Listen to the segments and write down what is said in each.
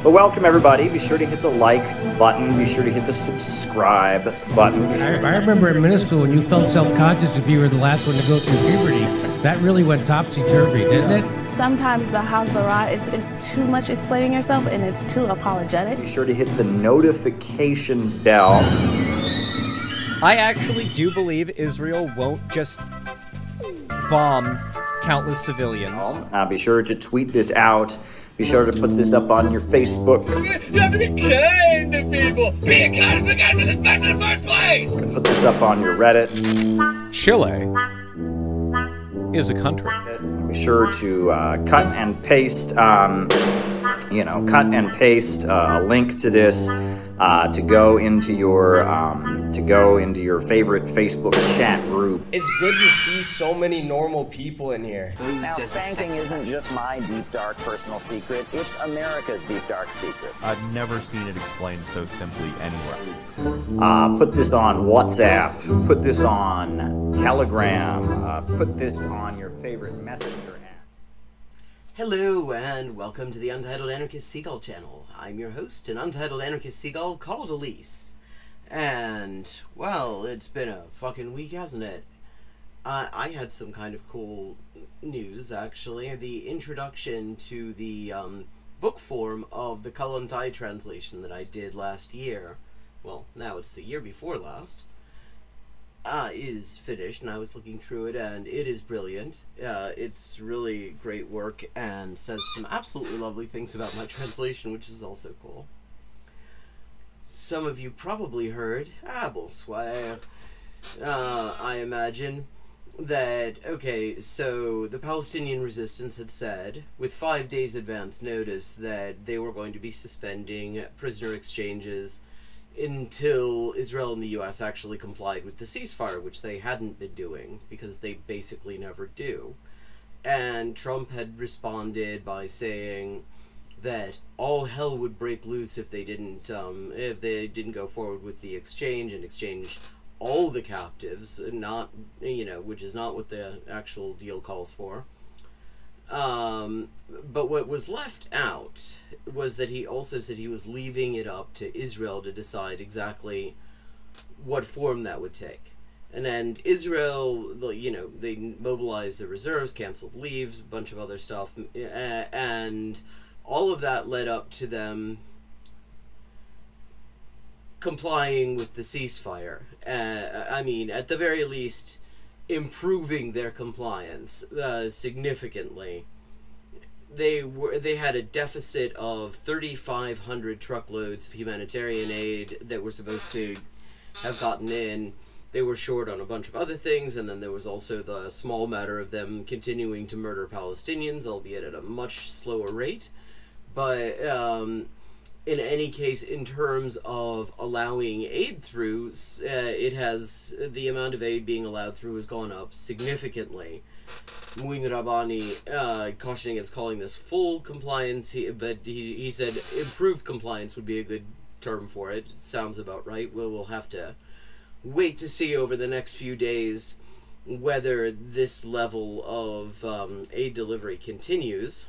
But welcome everybody. Be sure to hit the like button. Be sure to hit the subscribe button. I remember in middle school when you felt self-conscious if you were the last one to go through puberty. That really went topsy-turvy, didn't it? Sometimes the house barrage, it's too much explaining yourself and it's too apologetic. Be sure to hit the notifications bell. I actually do believe Israel won't just bomb countless civilians. Be sure to tweet this out. Be sure to put this up on your Facebook. You have to be kind to people. Being kind is the guys in this mess in the first place. Put this up on your Reddit. Chile is a country. Be sure to cut and paste a link to this to go into your favorite Facebook chat group. It's good to see so many normal people in here. Now, spanking isn't just my deep, dark personal secret. It's America's deep, dark secret. I've never seen it explained so simply anywhere. Put this on WhatsApp. Put this on Telegram. Put this on your favorite messenger app. Hello, and welcome to the Untitled Anarchist Seagull channel. I'm your host, an Untitled Anarchist Seagull called Elise. And, well, it's been a fucking week, hasn't it? I had some kind of cool news, actually. The introduction to the book form of the Kallantai translation that I did last year, well, now it's the year before last, is finished, and I was looking through it, and it is brilliant. It's really great work, and says some absolutely lovely things about my translation, which is also cool. Some of you probably heard, bonsoir, I imagine, that, okay, so the Palestinian resistance had said, with 5 days advance notice, that they were going to be suspending prisoner exchanges until Israel and the US actually complied with the ceasefire, which they hadn't been doing, because they basically never do. And Trump had responded by saying that all hell would break loose if they didn't go forward with the exchange and exchange all the captives, not, which is not what the actual deal calls for. But what was left out was that he also said he was leaving it up to Israel to decide exactly what form that would take. And then Israel, they mobilized the reserves, canceled leaves, a bunch of other stuff, and all of that led up to them complying with the ceasefire. At the very least, improving their compliance significantly. They had a deficit of 3,500 truckloads of humanitarian aid that were supposed to have gotten in. They were short on a bunch of other things, and then there was also the small matter of them continuing to murder Palestinians, albeit at a much slower rate. But in any case, in terms of allowing aid through, the amount of aid being allowed through has gone up significantly. Muin Rabbani cautioning against calling this full compliance, but he said improved compliance would be a good term for it. It sounds about right. We'll have to wait to see over the next few days whether this level of aid delivery continues.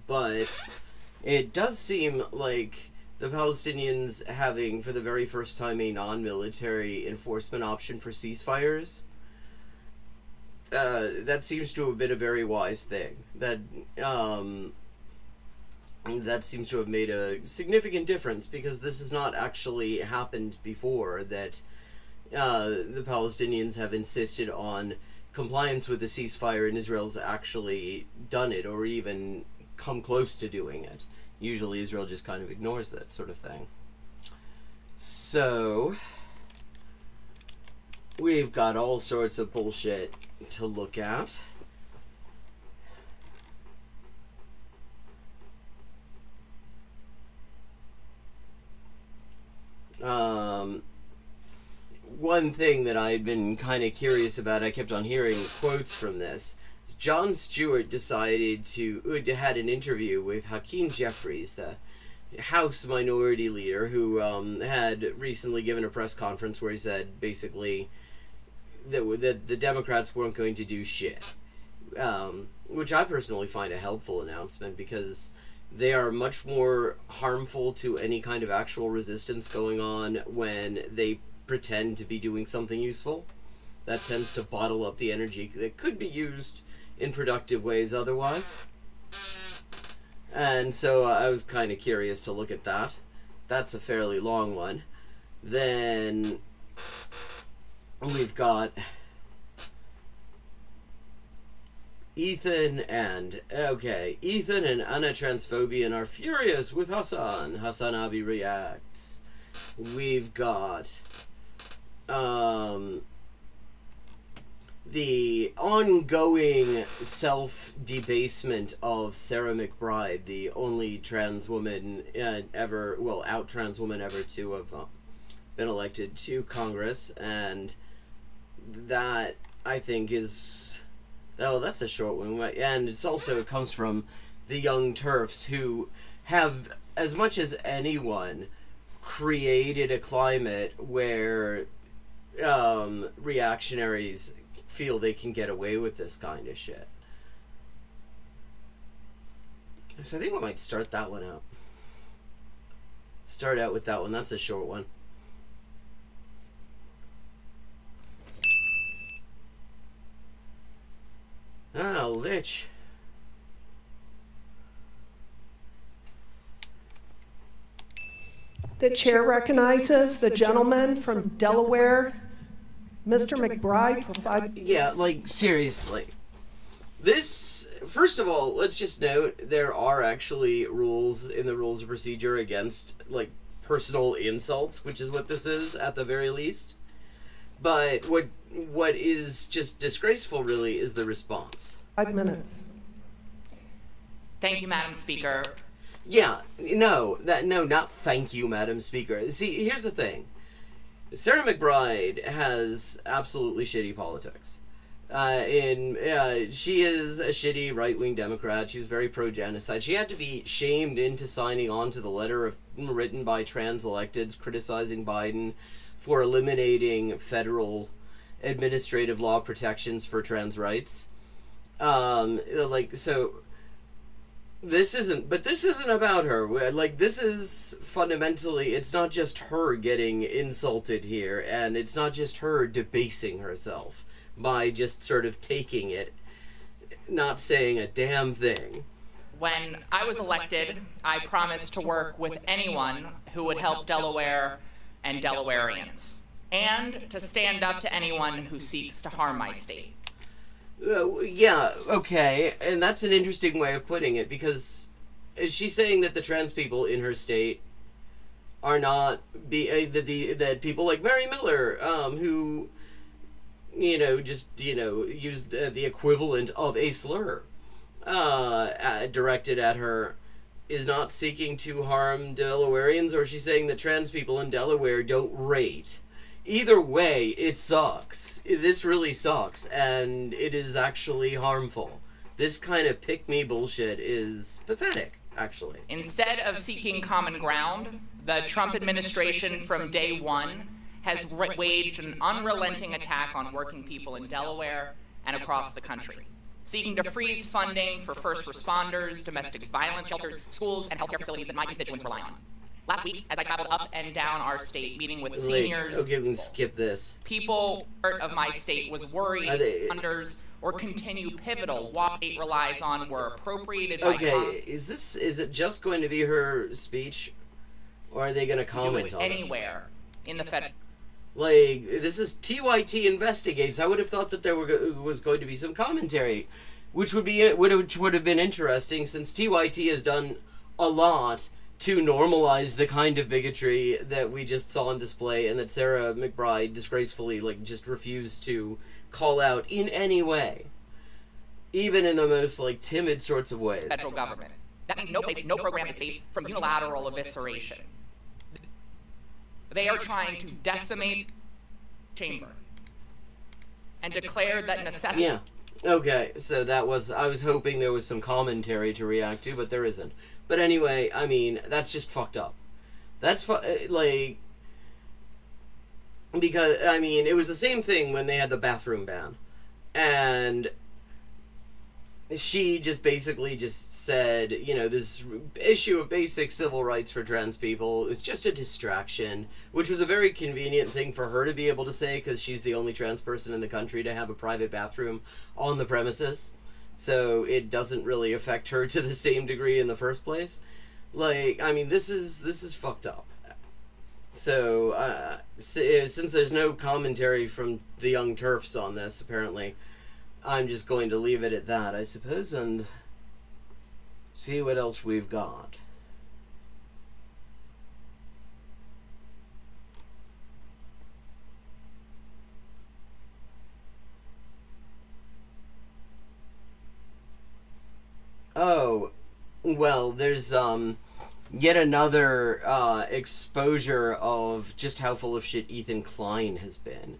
But it does seem like the Palestinians having, for the very first time, a non-military enforcement option for ceasefires, that seems to have been a very wise thing. That seems to have made a significant difference, because this has not actually happened before, that the Palestinians have insisted on compliance with the ceasefire and Israel's actually done it, or even come close to doing it. Usually Israel just kind of ignores that sort of thing. So we've got all sorts of bullshit to look at. One thing that I'd been kind of curious about, I kept on hearing quotes from this. Jon Stewart decided had an interview with Hakeem Jeffries, the House Minority Leader, who had recently given a press conference where he said basically that the Democrats weren't going to do shit, which I personally find a helpful announcement, because they are much more harmful to any kind of actual resistance going on when they pretend to be doing something useful. That tends to bottle up the energy that could be used in productive ways otherwise. And so I was kind of curious to look at that. That's a fairly long one. Then we've got Ethan and Anna Transphobian are furious with Hassan. Hassan Abi reacts. We've got the ongoing self-debasement of Sarah McBride, the only trans woman out trans woman ever to have been elected to Congress, and that, I think, is... Oh, that's a short one. And it comes from the Young Turfs, who have, as much as anyone, created a climate where reactionaries feel they can get away with this kind of shit. So I think we might start that one out. Start out with that one. That's a short one. Oh, Lich. The chair recognizes the gentleman from Delaware, Mr. McBride, for 5... Yeah, like, seriously. This, first of all, let's just note, there are actually rules in the rules of procedure against, like, personal insults, which is what this is, at the very least. But what is just disgraceful, really, is the response. 5 minutes. Thank you, Madam Speaker. Yeah, not thank you, Madam Speaker. See, here's the thing. Sarah McBride has absolutely shitty politics. She is a shitty right-wing Democrat. She was very pro-genocide. She had to be shamed into signing on to the letter written by trans electeds criticizing Biden for eliminating federal administrative law protections for trans rights. This isn't about her. Like, this is fundamentally, it's not just her getting insulted here, and it's not just her debasing herself by just sort of taking it, not saying a damn thing. When I was elected, I promised to work with anyone who would help Delaware and Delawareans, and to stand up to anyone who seeks to harm my state. Yeah, okay, and that's an interesting way of putting it, because is she saying that the trans people in her state are not that people like Mary Miller, who used the equivalent of a slur directed at her, is not seeking to harm Delawareans, or is she saying that trans people in Delaware don't rate? Either way, it sucks. This really sucks, and it is actually harmful. This kind of pick-me bullshit is pathetic, actually. Instead of seeking common ground, the Trump administration from day one has waged an unrelenting attack on working people in Delaware and across the country, seeking to freeze funding for first responders, domestic violence shelters, schools, and healthcare facilities that my constituents rely on. Last week, as I traveled up and down our state meeting with seniors... Okay, we can skip this. People part of my state was worried funders or continue pivotal Walk 8 relies on were appropriated by... Okay, is it just going to be her speech, or are they going to comment on it? Anywhere in the Fed... Like, this is TYT Investigates. I would have thought that there was going to be some commentary, which would have been interesting, since TYT has done a lot to normalize the kind of bigotry that we just saw on display, and that Sarah McBride disgracefully just refused to call out in any way, even in the most timid sorts of ways. Federal government. That means no program is safe from unilateral evisceration. They are trying to decimate chamber and declare that necessity. Yeah. Okay, so I was hoping there was some commentary to react to, but there isn't. But anyway, I mean, that's just fucked up. That's, because, I mean, it was the same thing when they had the bathroom ban. And, she just basically just said, you know, this issue of basic civil rights for trans people is just a distraction, which was a very convenient thing for her to be able to say because she's the only trans person in the country to have a private bathroom on the premises. So it doesn't really affect her to the same degree in the first place. Like, I mean, this is fucked up. So, since there's no commentary from the Young Turfs on this, apparently, I'm just going to leave it at that, I suppose, and see what else we've got. Oh, well, there's, yet another, exposure of just how full of shit Ethan Klein has been.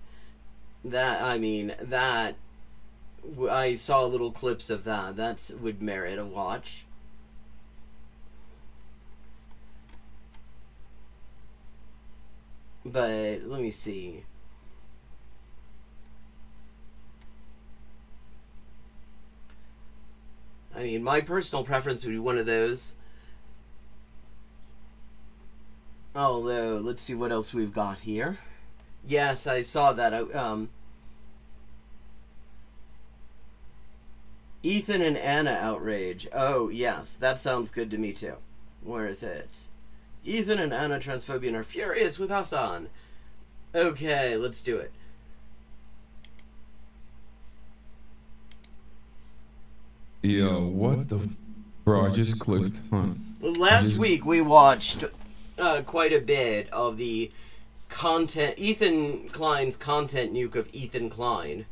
I saw little clips of that. That would merit a watch. But, let me see. I mean, my personal preference would be one of those. Although, let's see what else we've got here. Yes, I saw that. Ethan and Anna outrage. Oh, yes, that sounds good to me too. Where is it? Ethan and Anna transphobian are furious with Hassan. Okay, let's do it. Yo, what the... Bro, I just clicked on... Last week we watched quite a bit of the content... Ethan Klein's content nuke of Ethan Klein.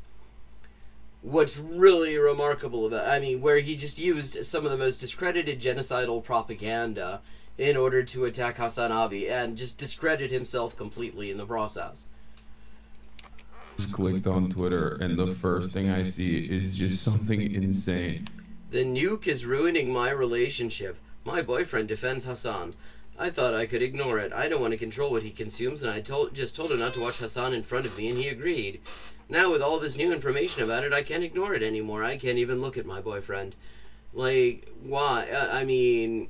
What's really remarkable about... I mean, where he just used some of the most discredited genocidal propaganda in order to attack Hassan Abi and just discredit himself completely in the process. Just clicked on Twitter and the first thing I see is just something insane. The nuke is ruining my relationship. My boyfriend defends Hassan. I thought I could ignore it. I don't want to control what he consumes, and I just told him not to watch Hassan in front of me, and he agreed. Now, with all this new information about it, I can't ignore it anymore. I can't even look at my boyfriend. Like, why? I mean,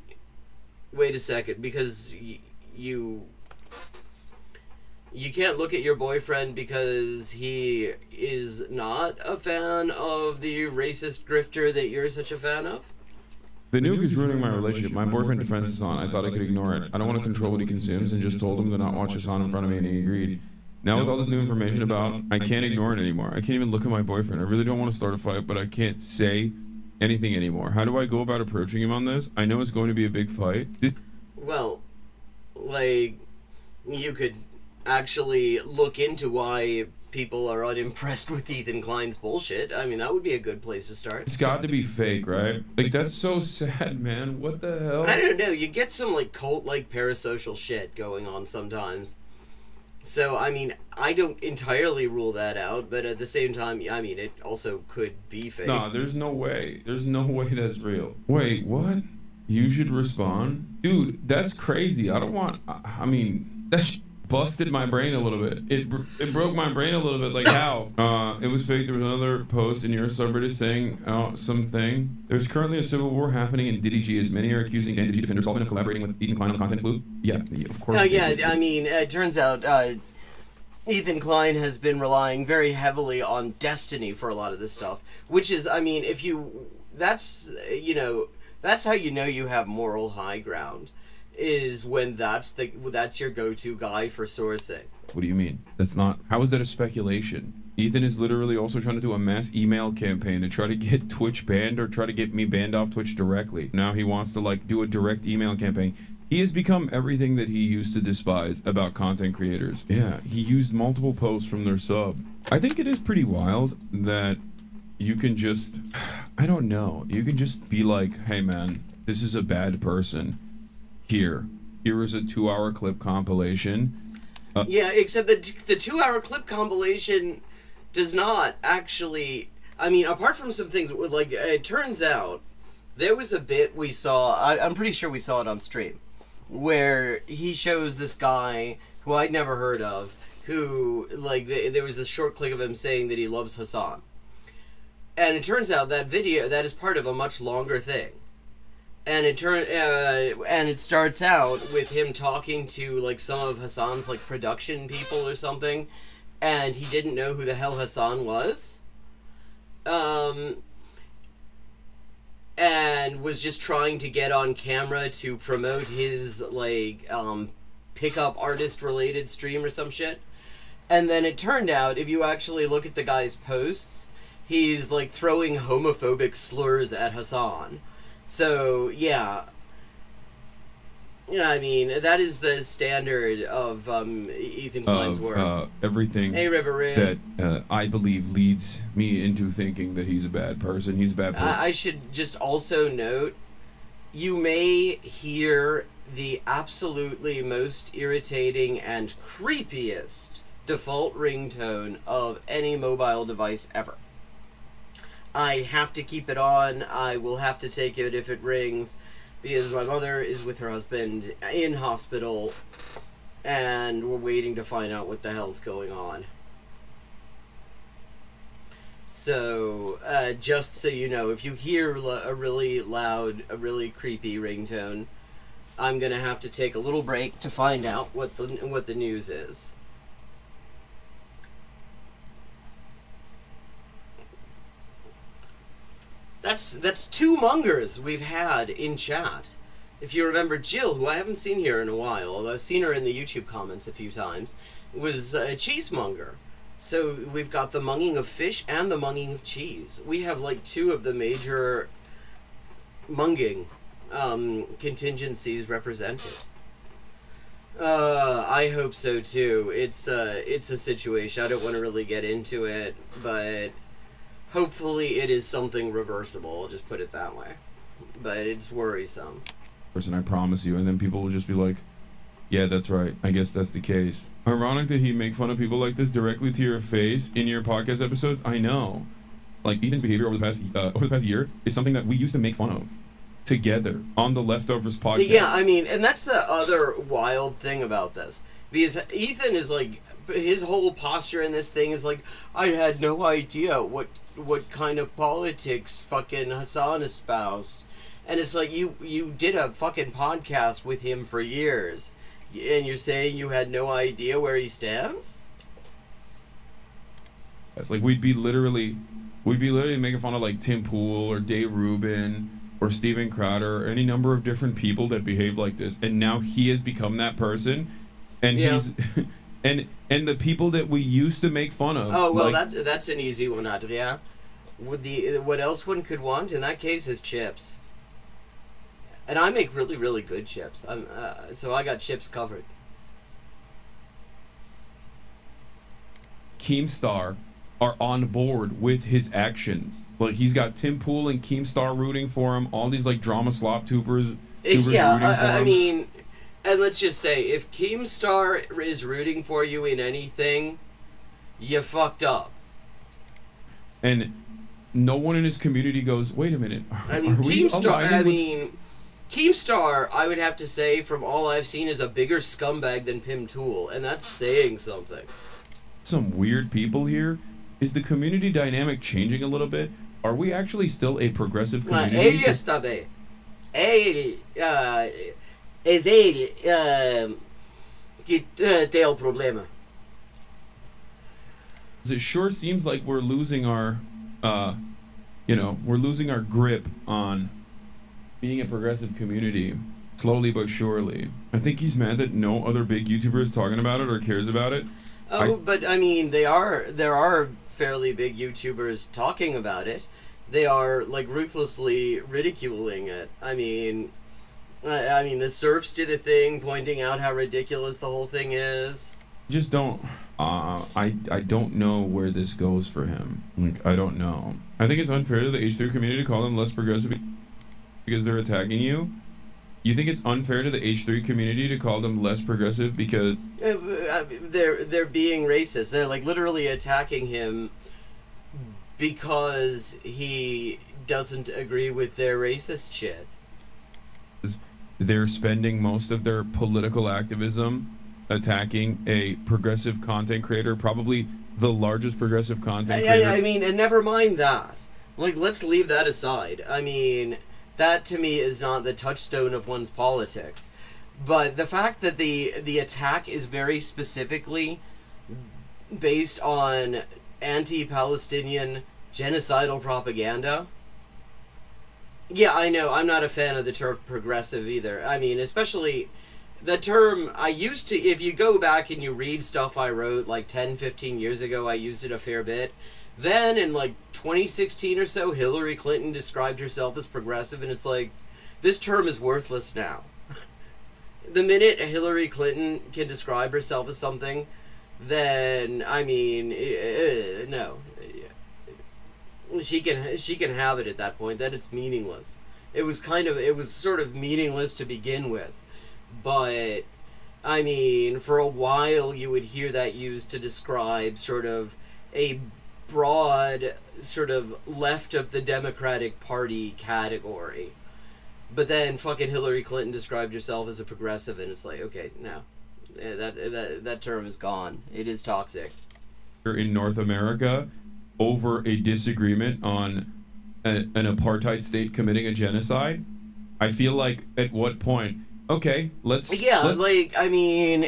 wait a second, because you can't look at your boyfriend because he is not a fan of the racist grifter that you're such a fan of? The nuke is ruining my relationship. My boyfriend defends Hassan. I thought I could ignore it. I don't want to control what he consumes and just told him to not watch Hassan in front of me, and he agreed. Now with all this new information about, I can't ignore it anymore. I can't even look at my boyfriend. I really don't want to start a fight, but I can't say anything anymore. How do I go about approaching him on this? I know it's going to be a big fight. Well, like, you could actually look into why people are unimpressed with Ethan Klein's bullshit. I mean, that would be a good place to start. It's got to be fake, right? Like, that's so sad, man. What the hell? I don't know. You get some, like, cult-like parasocial shit going on sometimes. So, I mean, I don't entirely rule that out, but at the same time, I mean, it also could be fake. No, there's no way. There's no way that's real. Wait, what? You should respond? Dude, that's crazy. I don't want... I mean, that's... busted my brain a little bit. It broke my brain a little bit. Like how? It was fake. There was another post in your subreddit saying something. There's currently a civil war happening in Diddy G, as many are accusing Diddy G defenders of collaborating with Ethan Klein on the content flu. Yeah, of course. Yeah, I mean, it turns out Ethan Klein has been relying very heavily on Destiny for a lot of this stuff, which is, I mean, that's how you know you have moral high ground. Is when that's your go-to guy for sourcing. What do you mean? That's not... How is that a speculation? Ethan is literally also trying to do a mass email campaign to try to get Twitch banned or try to get me banned off Twitch directly. Now he wants to, like, do a direct email campaign. He has become everything that he used to despise about content creators. Yeah, he used multiple posts from their sub. I think it is pretty wild that you can just... I don't know. You can just be like, hey man, this is a bad person. Here is a 2-hour clip compilation. Yeah, except the 2-hour clip compilation does not actually... I mean, apart from some things, like, it turns out there was a bit we saw, I'm pretty sure we saw it on stream, where he shows this guy who I'd never heard of, who, like, there was this short clip of him saying that he loves Hassan. And it turns out that video, that is part of a much longer thing. And it starts out with him talking to like some of Hassan's like production people or something, and he didn't know who the hell Hassan was. And was just trying to get on camera to promote his like pickup artist related stream or some shit. And then it turned out, if you actually look at the guy's posts, he's like throwing homophobic slurs at Hassan. So yeah, I mean that is the standard of Ethan Klein's work. Everything hey, River that I believe leads me into thinking that he's a bad person. He's a bad person. I should just also note, you may hear the absolutely most irritating and creepiest default ringtone of any mobile device ever. I have to keep it on. I will have to take it if it rings, because my mother is with her husband in hospital, and we're waiting to find out what the hell's going on. So, just so you know, if you hear a really loud, a really creepy ringtone, I'm gonna have to take a little break to find out what the news is. That's two Mungers we've had in chat. If you remember, Jill, who I haven't seen here in a while, although I've seen her in the YouTube comments a few times, was a cheesemonger. So we've got the munging of fish and the munging of cheese. We have like two of the major munging contingencies represented. I hope so too. It's a situation. I don't want to really get into it, but hopefully it is something reversible, I'll just put it that way. But it's worrisome. Person, I promise you. And then people will just be like, yeah, that's right. I guess that's the case. Ironic that he make fun of people like this directly to your face in your podcast episodes. I know. Like, Ethan's behavior over the past year is something that we used to make fun of together on the Leftovers podcast. Yeah, I mean, and that's the other wild thing about this. Because Ethan is like, his whole posture in this thing is like, I had no idea what kind of politics fucking Hassan espoused. And it's like, you did a fucking podcast with him for years, and you're saying you had no idea where he stands? It's like we'd be literally making fun of like Tim Pool or Dave Rubin or Steven Crowder or any number of different people that behave like this, and now he has become that person, and he's and the people that we used to make fun of. Oh well, like, that's an easy one, Adria. What else one could want in that case is chips. And I make really, really good chips. So I got chips covered. Keemstar are on board with his actions. Like, he's got Tim Pool and Keemstar rooting for him. All these like drama slop tubers rooting for him. I mean, and let's just say, if Keemstar is rooting for you in anything, you fucked up. And no one in his community goes, wait a minute. I mean, Keemstar, I would have to say, from all I've seen, is a bigger scumbag than Pim Tool, and that's saying something. Some weird people here. Is the community dynamic changing a little bit? Are we actually still a progressive community? Ele está bem. Que tem o problema. It sure seems like we're losing our, we're losing our grip on being a progressive community, slowly but surely. I think he's mad that no other big YouTuber is talking about it or cares about it. But I mean, there are fairly big YouTubers talking about it. They are like ruthlessly ridiculing it. I mean, the Surfs did a thing pointing out how ridiculous the whole thing is. Just don't. I don't know where this goes for him. Like, I don't know. I think it's unfair to the H3 community to call them less progressive because they're attacking you. You think it's unfair to the H3 community to call them less progressive because they're being racist? They're like literally attacking him because he doesn't agree with their racist shit. They're spending most of their political activism attacking a progressive content creator, probably the largest progressive content creator. I mean, and never mind that. Like, let's leave that aside. I mean, that to me is not the touchstone of one's politics. But the fact that the attack is very specifically based on anti-Palestinian genocidal propaganda. Yeah, I know, I'm not a fan of the term progressive either. I mean, especially the term I used to, if you go back and you read stuff I wrote like 10, 15 years ago, I used it a fair bit. Then in like 2016 or so, Hillary Clinton described herself as progressive, and it's like, this term is worthless now. The minute Hillary Clinton can describe herself as something, then, I mean, no. She can have it at that point. Then it's meaningless. It was sort of meaningless to begin with. But, I mean, for a while you would hear that used to describe sort of a broad, sort of left of the Democratic Party category. But then fucking Hillary Clinton described herself as a progressive, and it's like, okay, no. That term is gone. It is toxic. In North America, over a disagreement on an apartheid state committing a genocide, I feel like at what point, okay, let's... Yeah, like, I mean,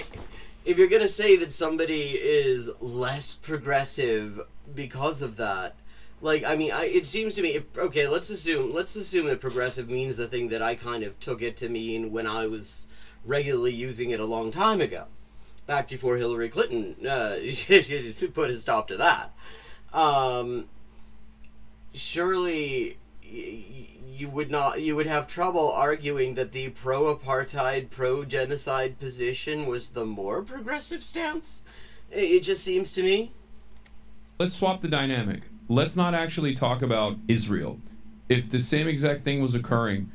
if you're gonna say that somebody is less progressive because of that, like, I mean, it seems to me, okay, let's assume that progressive means the thing that I kind of took it to mean when I was regularly using it a long time ago, back before Hillary Clinton put a stop to that. Surely you would have trouble arguing that the pro-apartheid, pro-genocide position was the more progressive stance. It just seems to me. Let's swap the dynamic. Let's not actually talk about Israel. If the same exact thing was occurring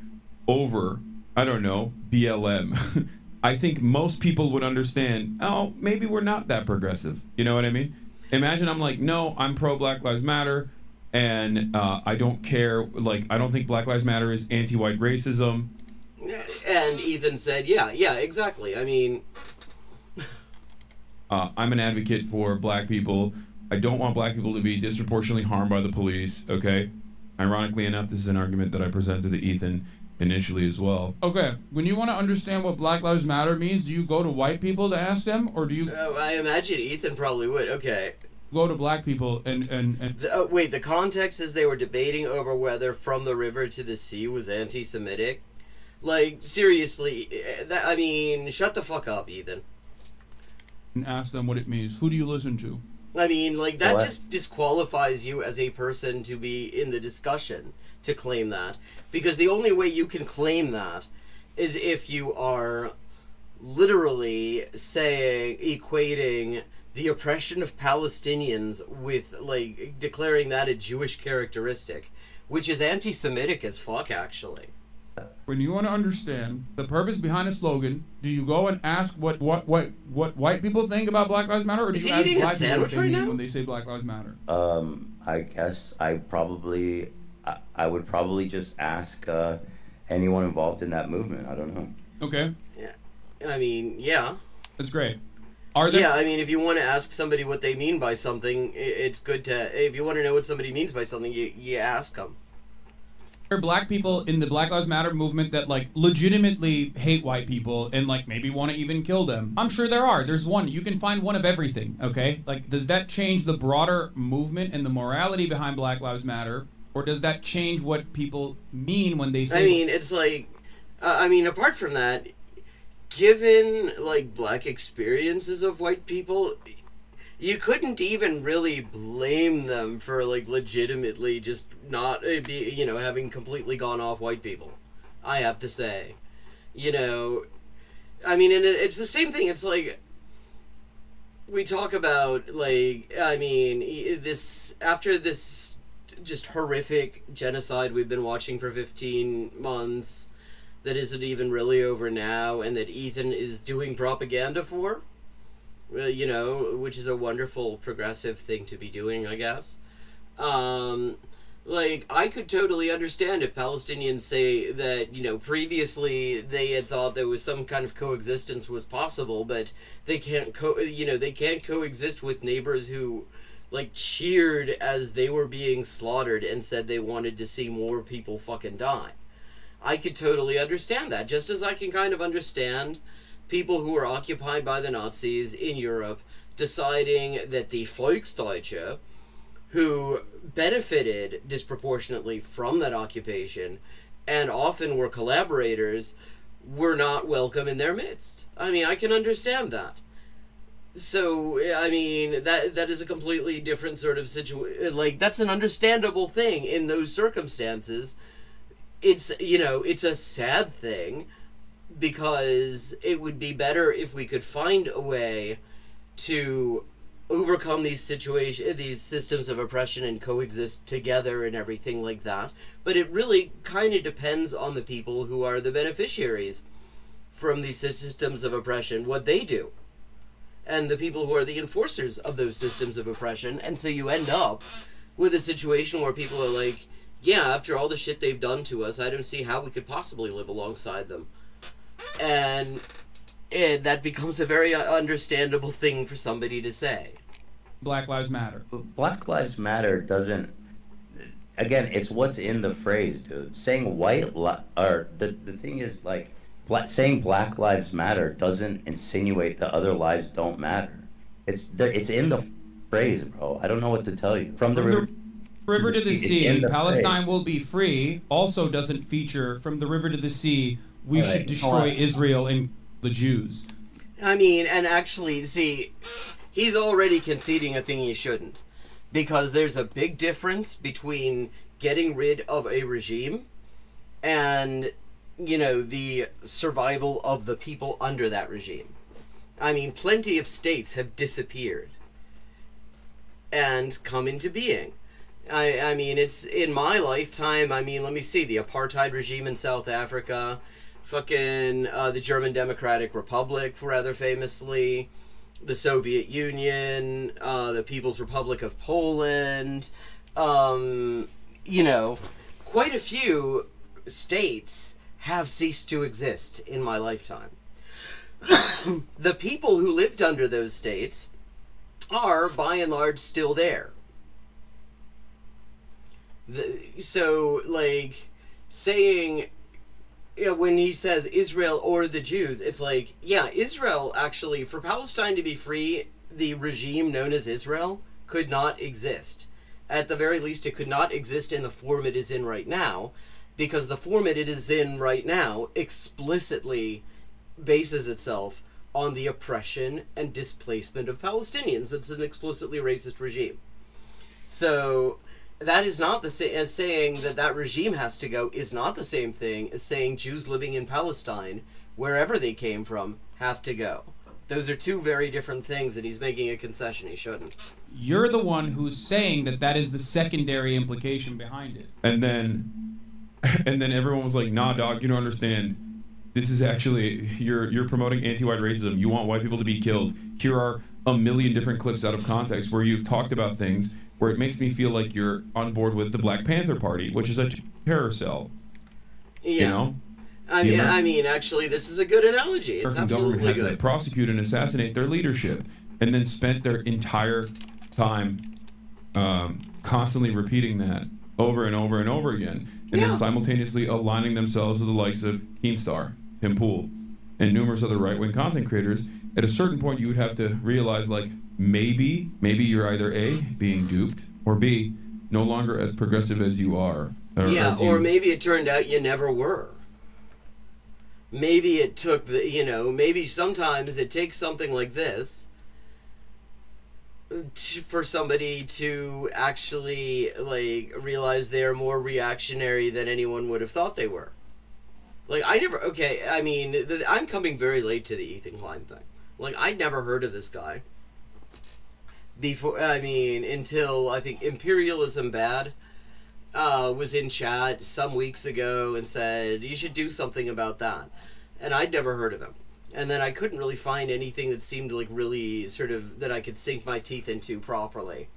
over, I don't know, BLM, I think most people would understand, oh, maybe we're not that progressive. You know what I mean? Imagine I'm like, no, I'm pro Black Lives Matter, and I don't care, like, I don't think Black Lives Matter is anti-white racism. And Ethan said, yeah, exactly. I mean... I'm an advocate for black people. I don't want black people to be disproportionately harmed by the police, okay? Ironically enough, this is an argument that I presented to Ethan initially as well. Okay, when you want to understand what Black Lives Matter means, do you go to white people to ask them, or do you... I imagine Ethan probably would, okay. Go to black people and... wait, the context is they were debating over whether From the River to the Sea was anti-Semitic? Like, seriously, I mean, shut the fuck up, Ethan. And ask them what it means. Who do you listen to? I mean, like, that just disqualifies you as a person to be in the discussion to claim that. Because the only way you can claim that is if you are literally equating the oppression of Palestinians with, like, declaring that a Jewish characteristic, which is anti-Semitic as fuck, actually. When you want to understand the purpose behind a slogan, do you go and ask what white people think about Black Lives Matter, or do you ask black people what they mean when they say Black Lives Matter? I guess I would probably just ask anyone involved in that movement. I don't know. Okay. Yeah. I mean, yeah. That's great. Are there... Yeah, I mean, if you want to ask somebody what they mean by something, it's good to... If you want to know what somebody means by something, you ask them. There are black people in the Black Lives Matter movement that, like, legitimately hate white people and, like, maybe want to even kill them. I'm sure there are. There's one. You can find one of everything, okay? Like, does that change the broader movement and the morality behind Black Lives Matter? Or does that change what people mean when they say... I mean, it's like... I mean, apart from that, given, like, black experiences of white people... You couldn't even really blame them for, like, legitimately just not, having completely gone off white people, I have to say. You know, I mean, and it's the same thing. It's like, we talk about, like, I mean, after this just horrific genocide we've been watching for 15 months that isn't even really over now, and that Ethan is doing propaganda for... You know, which is a wonderful progressive thing to be doing, I guess. Like, I could totally understand if Palestinians say that, you know, previously they had thought there was some kind of coexistence was possible, but they can't coexist with neighbors who like, cheered as they were being slaughtered and said they wanted to see more people fucking die. I could totally understand that, just as I can kind of understand people who were occupied by the Nazis in Europe deciding that the Volksdeutsche, who benefited disproportionately from that occupation and often were collaborators, were not welcome in their midst. I mean, I can understand that. So, I mean, that is a completely different sort of situation. Like, that's an understandable thing in those circumstances. It's, you know, it's a sad thing, because it would be better if we could find a way to overcome these systems of oppression and coexist together and everything like that. But it really kind of depends on the people who are the beneficiaries from these systems of oppression, what they do, and the people who are the enforcers of those systems of oppression. And so you end up with a situation where people are like, yeah, after all the shit they've done to us, I don't see how we could possibly live alongside them. And that becomes a very understandable thing for somebody to say. Black Lives Matter. Black Lives Matter doesn't. Again, it's what's in the phrase, dude. Saying the thing is, like, saying Black Lives Matter doesn't insinuate that other lives don't matter. It's in the phrase, bro. I don't know what to tell you. From the river to the sea, Palestine phrase. will be free. Also doesn't feature from the river to the sea. We All should right, destroy hold on. Israel and the Jews. I mean, and actually, see, he's already conceding a thing he shouldn't. Because there's a big difference between getting rid of a regime and, you know, the survival of the people under that regime. I mean, plenty of states have disappeared and come into being. I mean, it's in my lifetime. I mean, let me see, the apartheid regime in South Africa, fucking the German Democratic Republic, rather famously, the Soviet Union, the People's Republic of Poland, you know, quite a few states have ceased to exist in my lifetime. The people who lived under those states are, by and large, still there. So, like, saying, you know, when he says Israel or the Jews, it's like, yeah, Israel, actually, for Palestine to be free, the regime known as Israel could not exist. At the very least, it could not exist in the form it is in right now, because the form it is in right now explicitly bases itself on the oppression and displacement of Palestinians. It's an explicitly racist regime. So that is not the same as saying that regime has to go, is not the same thing as saying Jews living in Palestine, wherever they came from, have to go. Those are two very different things, and he's making a concession he shouldn't. You're the one who's saying that is the secondary implication behind it. And then everyone was like, nah, dog, you don't understand. This is actually, you're promoting anti-white racism. You want white people to be killed. Here are a million different clips out of context where you've talked about things where it makes me feel like you're on board with the Black Panther Party, which is a terror cell. Yeah. You know? I mean, actually, this is a good analogy. It's American government absolutely had to good. prosecute and assassinate their leadership, and then spent their entire time constantly repeating that over and over and over again, and then simultaneously aligning themselves with the likes of Keemstar, Tim Pool, and numerous other right-wing content creators. At a certain point, you would have to realize, like, maybe you're either A, being duped, or B, no longer as progressive as you are. Or maybe it turned out you never were. Maybe it took maybe sometimes it takes something like this for somebody to actually, like, realize they're more reactionary than anyone would have thought they were. Like, I'm coming very late to the Ethan Klein thing. Like, I'd never heard of this guy before, until, I think, Imperialism Bad was in chat some weeks ago and said, you should do something about that. And I'd never heard of him. And then I couldn't really find anything that seemed like really sort of, that I could sink my teeth into properly.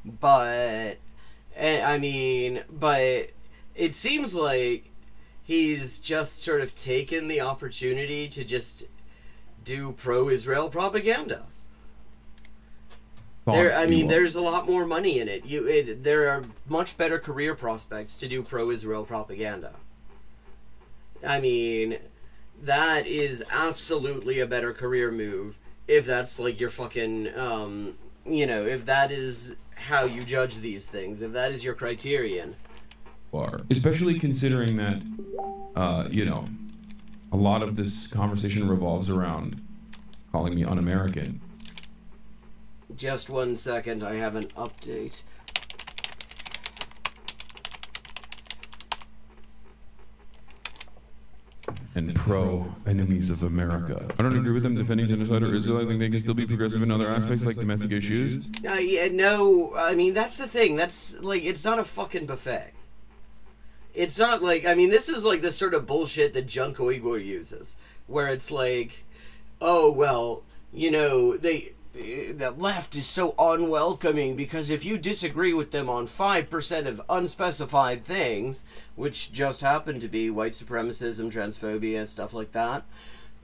But it seems like he's just sort of taken the opportunity to just do pro-Israel propaganda. There's a lot more money in it. There are much better career prospects to do pro-Israel propaganda. I mean, that is absolutely a better career move if that's like your fucking, if that is how you judge these things, if that is your criterion. Especially considering that, a lot of this conversation revolves around calling me un-American. Just 1 second, I have an update. And pro-enemies of America. I don't agree with them defending genocide or Israel. I think they can still be progressive in other aspects like domestic issues. No, I mean, that's the thing. That's, like, it's not a fucking buffet. It's not like, I mean, this is like this sort of bullshit that Junk Uyghur uses, where it's like, oh, well, the left is so unwelcoming because if you disagree with them on 5% of unspecified things, which just happen to be white supremacism, transphobia, stuff like that,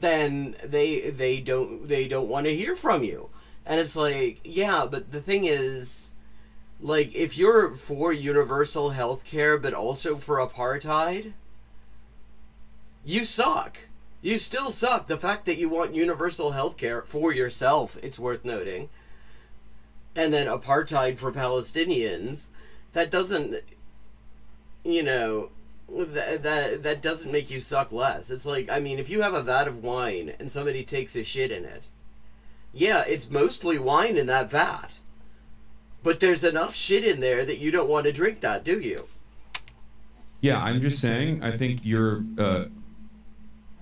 then they don't want to hear from you. And it's like, yeah, but the thing is, like, if you're for universal health care but also for apartheid, you suck. You still suck. The fact that you want universal health care for yourself, it's worth noting, and then apartheid for Palestinians, that doesn't, that doesn't make you suck less. It's like, I mean, if you have a vat of wine and somebody takes a shit in it, yeah, it's mostly wine in that vat. But there's enough shit in there that you don't want to drink that, do you? Yeah, I'm just saying, I think you're,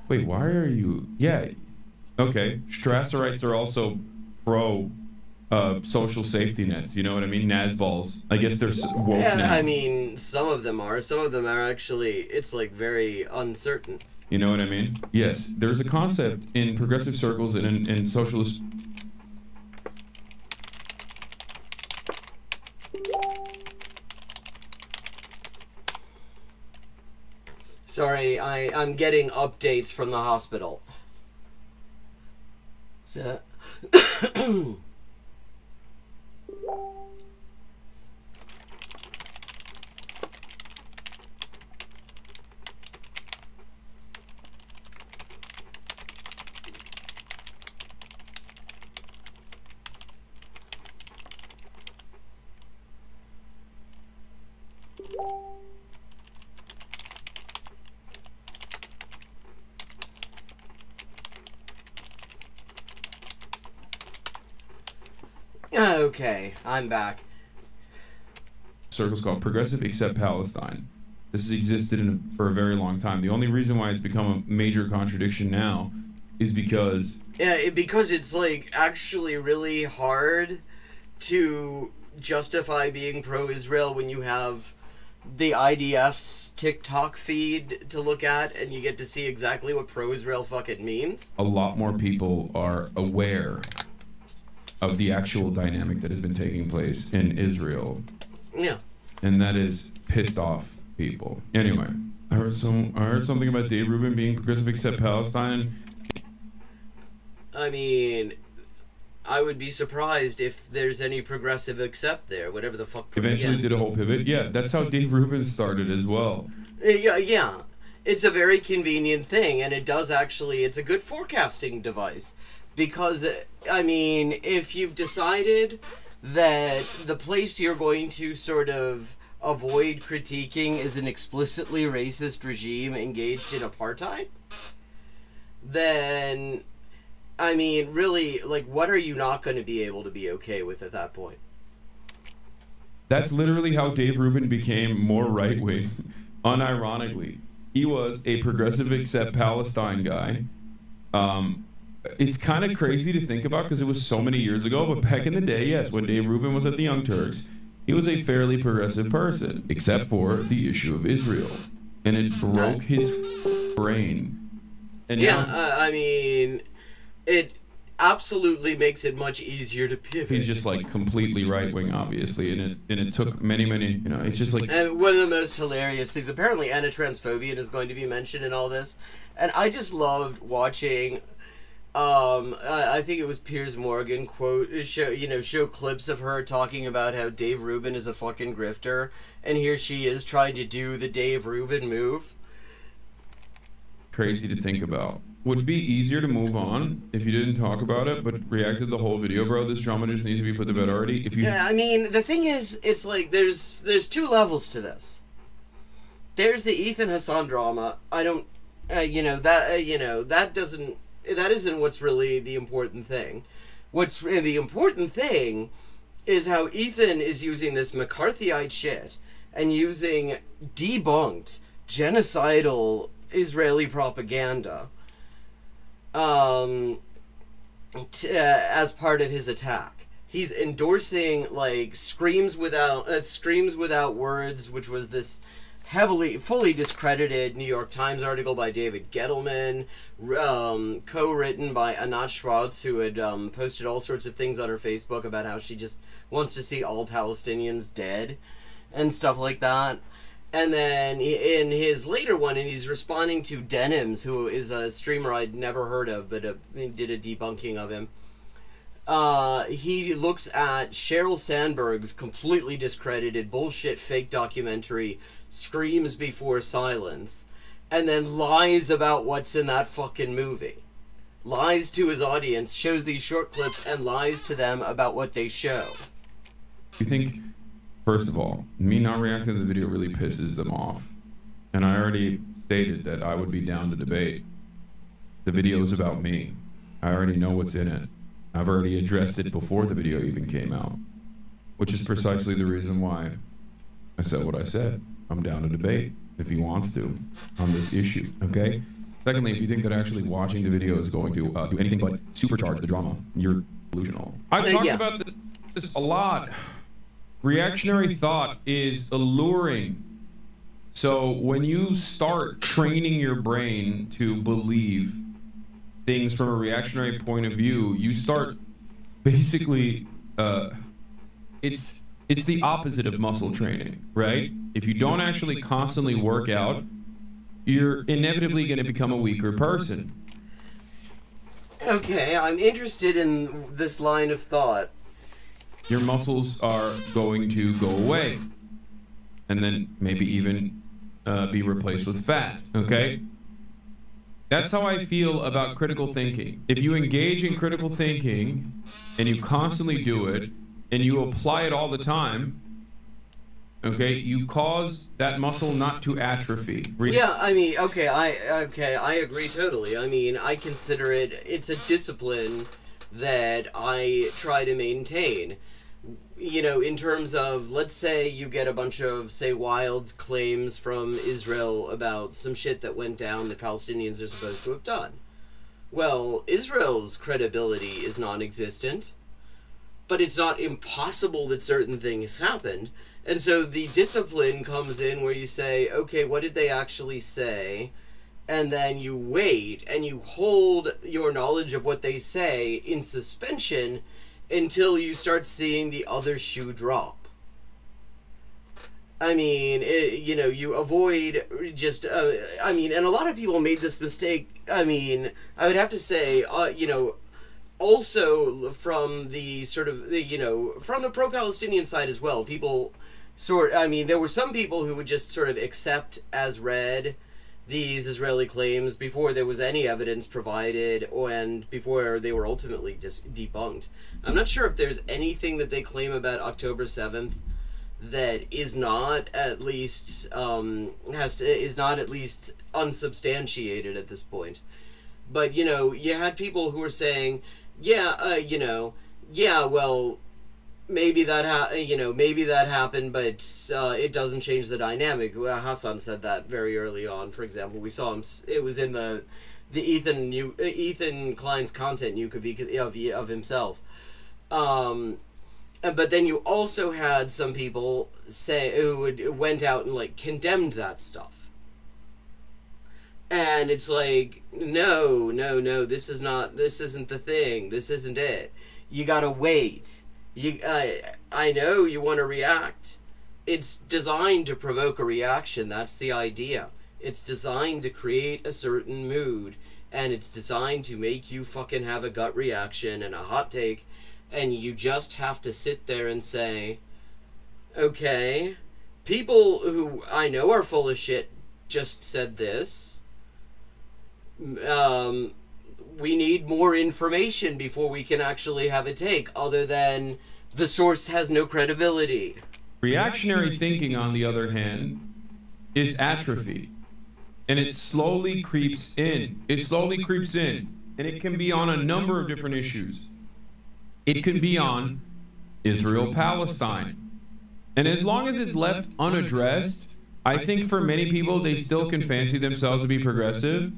wait, why are you, yeah, okay, Strasserites are also pro, social safety nets, you know what I mean? Nazballs. I guess they're woke now. I mean, some of them are. Some of them are actually, it's like very uncertain. You know what I mean? Yes, there's a concept in progressive circles and in socialist... Sorry, I'm getting updates from the hospital. So... Okay, I'm back. Circle's called Progressive Accept Palestine. This has existed for a very long time. The only reason why it's become a major contradiction now is because... Yeah, because it's like actually really hard to justify being pro-Israel when you have the IDF's TikTok feed to look at and you get to see exactly what pro-Israel fucking means. A lot more people are aware of the actual dynamic that has been taking place in Israel. Yeah. And that is pissed off people. Anyway, I heard something about Dave Rubin being progressive accept Palestine. I mean, I would be surprised if there's any progressive accept there, whatever the fuck. Eventually did a whole pivot. Yeah, that's how Dave Rubin started as well. Yeah. It's a very convenient thing, and it does actually, it's a good forecasting device. Because, I mean, if you've decided that the place you're going to sort of avoid critiquing is an explicitly racist regime engaged in apartheid, then, I mean, really, like, what are you not going to be able to be okay with at that point? That's literally how Dave Rubin became more right-wing, unironically. He was a progressive accept Palestine guy. It's kind of crazy to think about because it was so many years ago, but back in the day, yes, when Dave Rubin was at the Young Turks, he was a fairly progressive person, except for the issue of Israel. And it broke his brain. And yeah, I mean, it absolutely makes it much easier to pivot. He's just like completely right-wing, obviously, and it took many, it's just like... And one of the most hilarious things, apparently anti-transphobian is going to be mentioned in all this, and I just loved watching... I think it was Piers Morgan show clips of her talking about how Dave Rubin is a fucking grifter, and here she is trying to do the Dave Rubin move. Crazy to think about. Would it be easier to move on if you didn't talk about it, but reacted to the whole video, bro? This drama just needs to be put to bed already. Yeah, I mean, the thing is, it's like there's two levels to this. There's the Ethan Hassan drama. I don't, that isn't what's really the important thing. What's the important thing is how Ethan is using this McCarthyite shit and using debunked genocidal Israeli propaganda as part of his attack. He's endorsing like screams without words, which was this fully discredited New York Times article by David Gettleman, co-written by Anat Schwartz, who had posted all sorts of things on her Facebook about how she just wants to see all Palestinians dead and stuff like that. And then in his later one, and he's responding to Denims, who is a streamer I'd never heard of, but did a debunking of him. He looks at Sheryl Sandberg's completely discredited bullshit fake documentary, Screams Before Silence, and then lies about what's in that fucking movie. Lies to his audience, shows these short clips, and lies to them about what they show. You think, first of all, me not reacting to the video really pisses them off. And I already stated that I would be down to debate. The video is about me. I already know what's in it. I've already addressed it before the video even came out, which is precisely the reason why I said what I said. I'm down to debate if he wants to on this issue, okay? Secondly, if you think that actually watching the video is going to do anything but supercharge the drama, you're delusional. I've talked about this a lot. Reactionary thought is alluring. So when you start training your brain to believe things from a reactionary point of view, you start basically, it's the opposite of muscle training, right? If you don't actually constantly work out, you're inevitably going to become a weaker person. Okay, I'm interested in this line of thought. Your muscles are going to go away and then maybe even be replaced with fat, okay? That's how I feel about critical thinking. If you engage in critical thinking and you constantly do it and you apply it all the time, okay, you cause that muscle not to atrophy. Yeah, I mean, I agree totally. I mean, I consider it's a discipline that I try to maintain. You know, in terms of, let's say you get a bunch of, say, wild claims from Israel about some shit that went down that Palestinians are supposed to have done. Well, Israel's credibility is non-existent, but it's not impossible that certain things happened. And so the discipline comes in where you say, okay, what did they actually say? And then you wait and you hold your knowledge of what they say in suspension until you start seeing the other shoe drop. I mean, you avoid just, and a lot of people made this mistake. I mean, I would have to say, also from the sort of, from the pro-Palestinian side as well, there were some people who would just sort of accept as read these Israeli claims before there was any evidence provided and before they were ultimately just debunked. I'm not sure if there's anything that they claim about October 7th that is not at least unsubstantiated at this point. But you had people who were saying, maybe that happened, but it doesn't change the dynamic. Hassan said that very early on. For example, we saw him. It was in the Ethan Klein's content of himself. But then you also had some people who went out and condemned that stuff. And it's like, no, this isn't the thing. This isn't it. You gotta wait. I know you want to react. It's designed to provoke a reaction. That's the idea. It's designed to create a certain mood and it's designed to make you fucking have a gut reaction and a hot take, and you just have to sit there and say, okay, people who I know are full of shit just said this. We need more information before we can actually have a take, other than the source has no credibility. Reactionary thinking, on the other hand, is atrophy. And it slowly creeps in. It slowly creeps in. And it can be on a number of different issues. It can be on Israel-Palestine. And as long as it's left unaddressed, I think for many people, they still can fancy themselves to be progressive,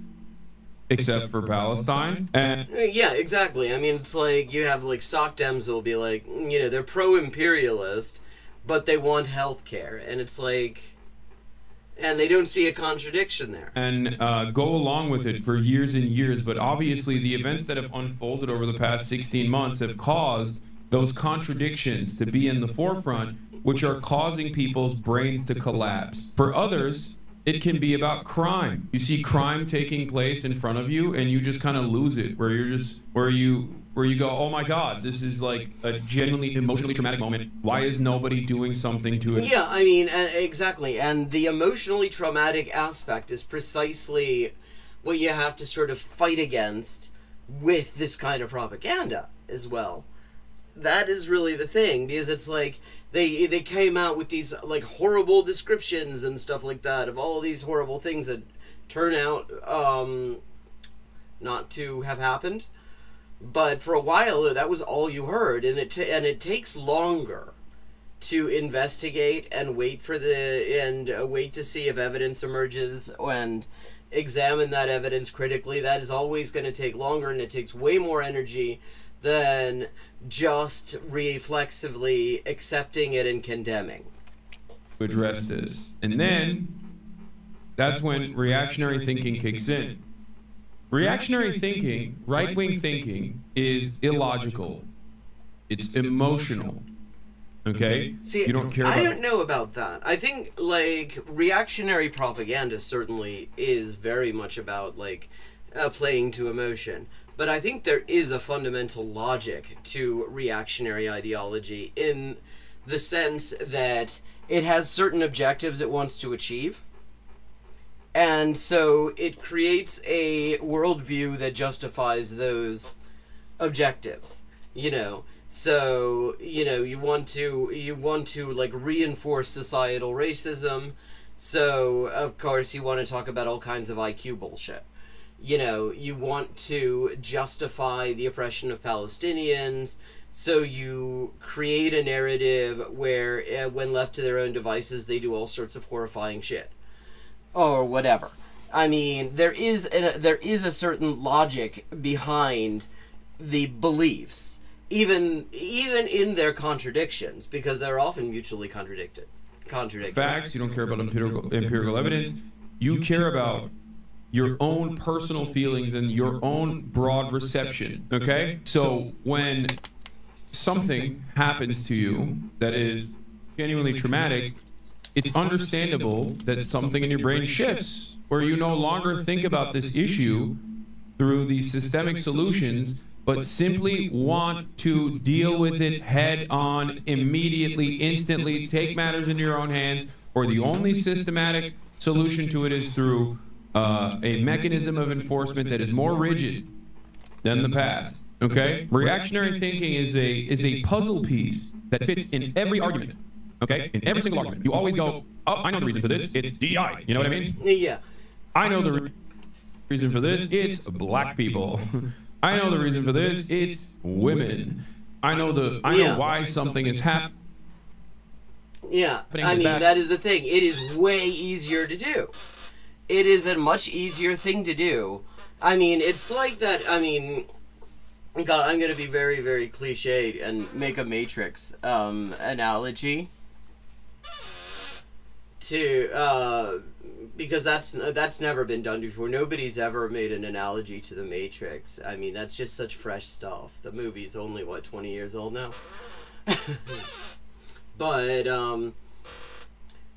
except for Palestine. And yeah, exactly. I mean, it's like you have like sock dems will be like, you know, they're pro-imperialist, but they want health care. And it's like, and they don't see a contradiction there. And go along with it for years and years. But obviously, the events that have unfolded over the past 16 months have caused those contradictions to be in the forefront, which are causing people's brains to collapse. For others, it can be about crime. You see crime taking place in front of you, and you just kind of lose it, where you go, oh my God, this is like a genuinely emotionally traumatic moment. Why is nobody doing something to it? Yeah, I mean, exactly. And the emotionally traumatic aspect is precisely what you have to sort of fight against with this kind of propaganda as well. That is really the thing, because it's like they came out with these like horrible descriptions and stuff like that of all these horrible things that turn out not to have happened. But for a while, that was all you heard, and it takes longer to investigate and wait to see if evidence emerges and examine that evidence critically. That is always going to take longer, and it takes way more energy than just reflexively accepting it and condemning. Address this, and then that's when reactionary thinking kicks in. Reactionary thinking, right-wing thinking, is illogical. It's emotional. Okay? See, you don't care I about... don't know about that. I think, like, reactionary propaganda certainly is very much about, like, playing to emotion. But I think there is a fundamental logic to reactionary ideology in the sense that it has certain objectives it wants to achieve. And so it creates a worldview that justifies those objectives, you know. So, you know, you want to like reinforce societal racism. So, of course, you want to talk about all kinds of IQ bullshit. You know, you want to justify the oppression of Palestinians. So you create a narrative where, when left to their own devices, they do all sorts of horrifying shit. Or whatever. I mean, there is a certain logic behind the beliefs, even in their contradictions, because they're often mutually contradictory. Facts. You don't care about empirical evidence. You care about your own personal feelings and your own broad reception. Okay. So when something happens to you that is genuinely traumatic, it's understandable that something in your brain shifts, where you no longer think about this issue through these systemic solutions, but simply want to deal with it head on, immediately, instantly, take matters into your own hands, or the only systematic solution to it is through a mechanism of enforcement that is more rigid than the past. Okay? Reactionary thinking is a puzzle piece that fits in every argument. Okay? In every single argument. You always go, oh, I know the reason for this. It's DI. You know what I mean? Yeah. I know the reason for this. It's black people. I know the reason for this. It's women. I know why something is happening. Yeah. I mean, that is the thing. It is way easier to do. It is a much easier thing to do. I mean, it's like that. I mean, God, I'm going to be very, very cliched and make a Matrix analogy. Because that's never been done before. Nobody's ever made an analogy to the Matrix. I mean, that's just such fresh stuff. The movie's only 20 years old now. But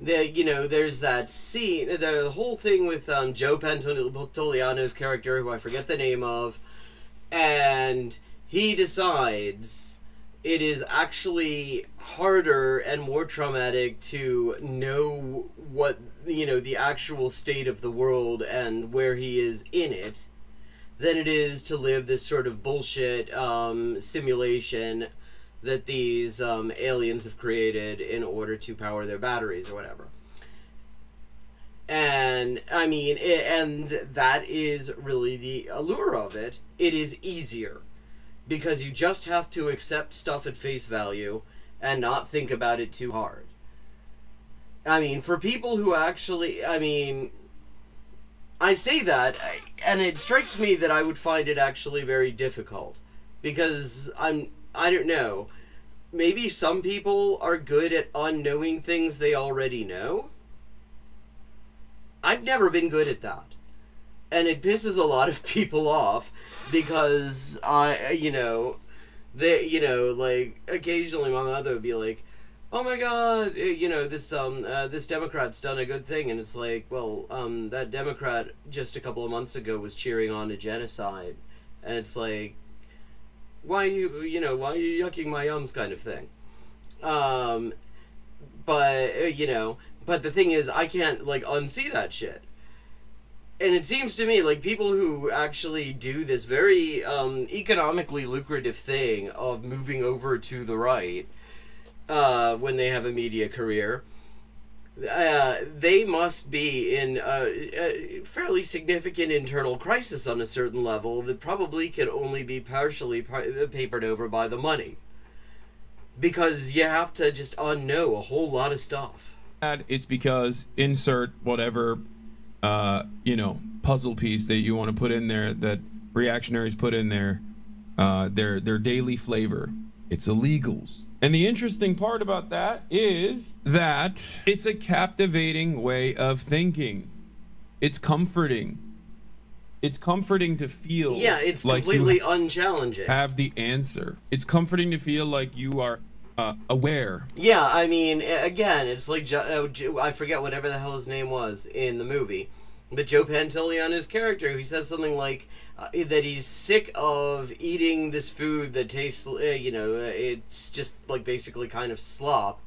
there's that scene, the whole thing with Joe Pantoliano's character, who I forget the name of, and he decides it is actually harder and more traumatic to know what, the actual state of the world and where he is in it than it is to live this sort of bullshit simulation that these aliens have created in order to power their batteries or whatever. And, I mean, and that is really the allure of it. It is easier, because you just have to accept stuff at face value and not think about it too hard. I mean, for people who actually, I say that, and it strikes me that I would find it actually very difficult, because I don't know, maybe some people are good at unknowing things they already know. I've never been good at that. And it pisses a lot of people off, because occasionally my mother would be like, oh my god, this Democrat's done a good thing, and it's like, well, that Democrat just a couple of months ago was cheering on a genocide, and it's like, why are you yucking my yums kind of thing. But the thing is, I can't, unsee that shit. And it seems to me like people who actually do this very economically lucrative thing of moving over to the right when they have a media career, they must be in a fairly significant internal crisis on a certain level that probably can only be partially papered over by the money. Because you have to just unknow a whole lot of stuff. It's because insert whatever, puzzle piece that you want to put in there, that reactionaries put in there, their daily flavor. It's illegals. And the interesting part about that is that it's a captivating way of thinking. It's comforting. It's comforting to feel. Yeah, it's like completely you unchallenging. have the answer. It's comforting to feel like you are aware. Yeah, I mean, again, it's like I forget whatever the hell his name was in the movie, but Joe Pantoliano's character, he says something like that he's sick of eating this food that tastes, it's just like basically kind of slop,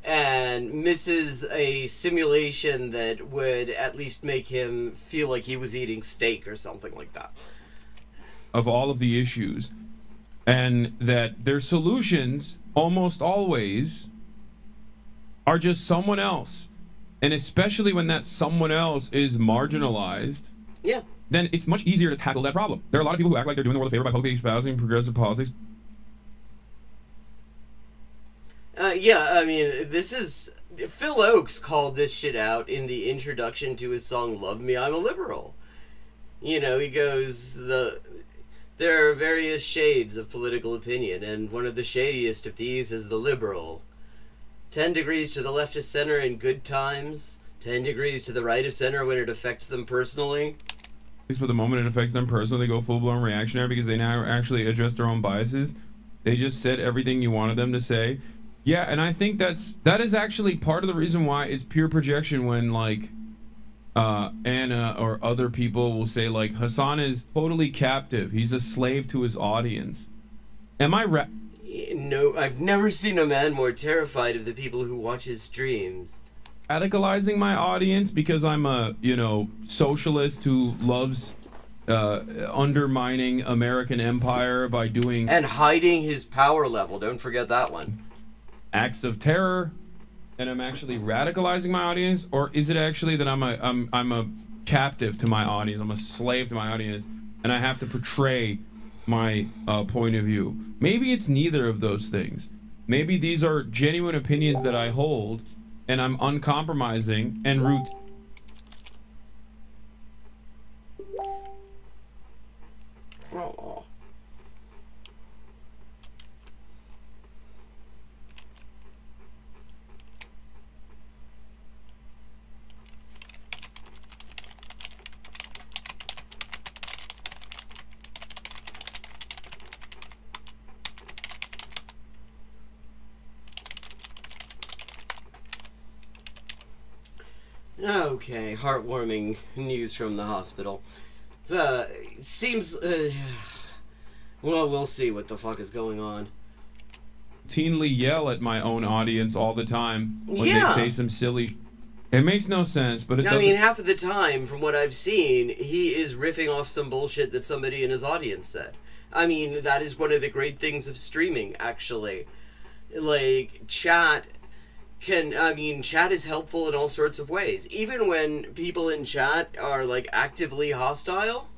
and misses a simulation that would at least make him feel like he was eating steak or something like that. Of all of the issues, and that their solutions almost always are just someone else, and especially when that someone else is marginalized, yeah, then it's much easier to tackle that problem. There are a lot of people who act like they're doing the world a favor by publicly espousing progressive politics. Yeah, I mean, this is Phil Oakes called this shit out in the introduction to his song "Love Me, I'm a Liberal." He goes, there are various shades of political opinion, and one of the shadiest of these is the liberal. 10 degrees to the left of center in good times, 10 degrees to the right of center when it affects them personally. At least for the moment it affects them personally, they go full-blown reactionary because they now actually address their own biases. They just said everything you wanted them to say. Yeah, and I think that is actually part of the reason why it's pure projection when, Anna or other people will say, Hassan is totally captive. He's a slave to his audience. Am I No, I've never seen a man more terrified of the people who watch his streams. Radicalizing my audience because I'm a, socialist who loves undermining American empire by doing... And hiding his power level, don't forget that one. Acts of terror, and I'm actually radicalizing my audience, or is it actually that I'm a captive to my audience, I'm a slave to my audience, and I have to portray my point of view? Maybe it's neither of those things. Maybe these are genuine opinions that I hold, and I'm uncompromising and root. Oh. Okay, heartwarming news from the hospital. Seems, well, we'll see what the fuck is going on. Routinely yell at my own audience all the time when Yeah. they say some silly. It makes no sense, but it I doesn't. mean, half of the time, from what I've seen, he is riffing off some bullshit that somebody in his audience said. I mean, that is one of the great things of streaming, actually. Like, chat is helpful in all sorts of ways. Even when people in chat are, like, actively hostile,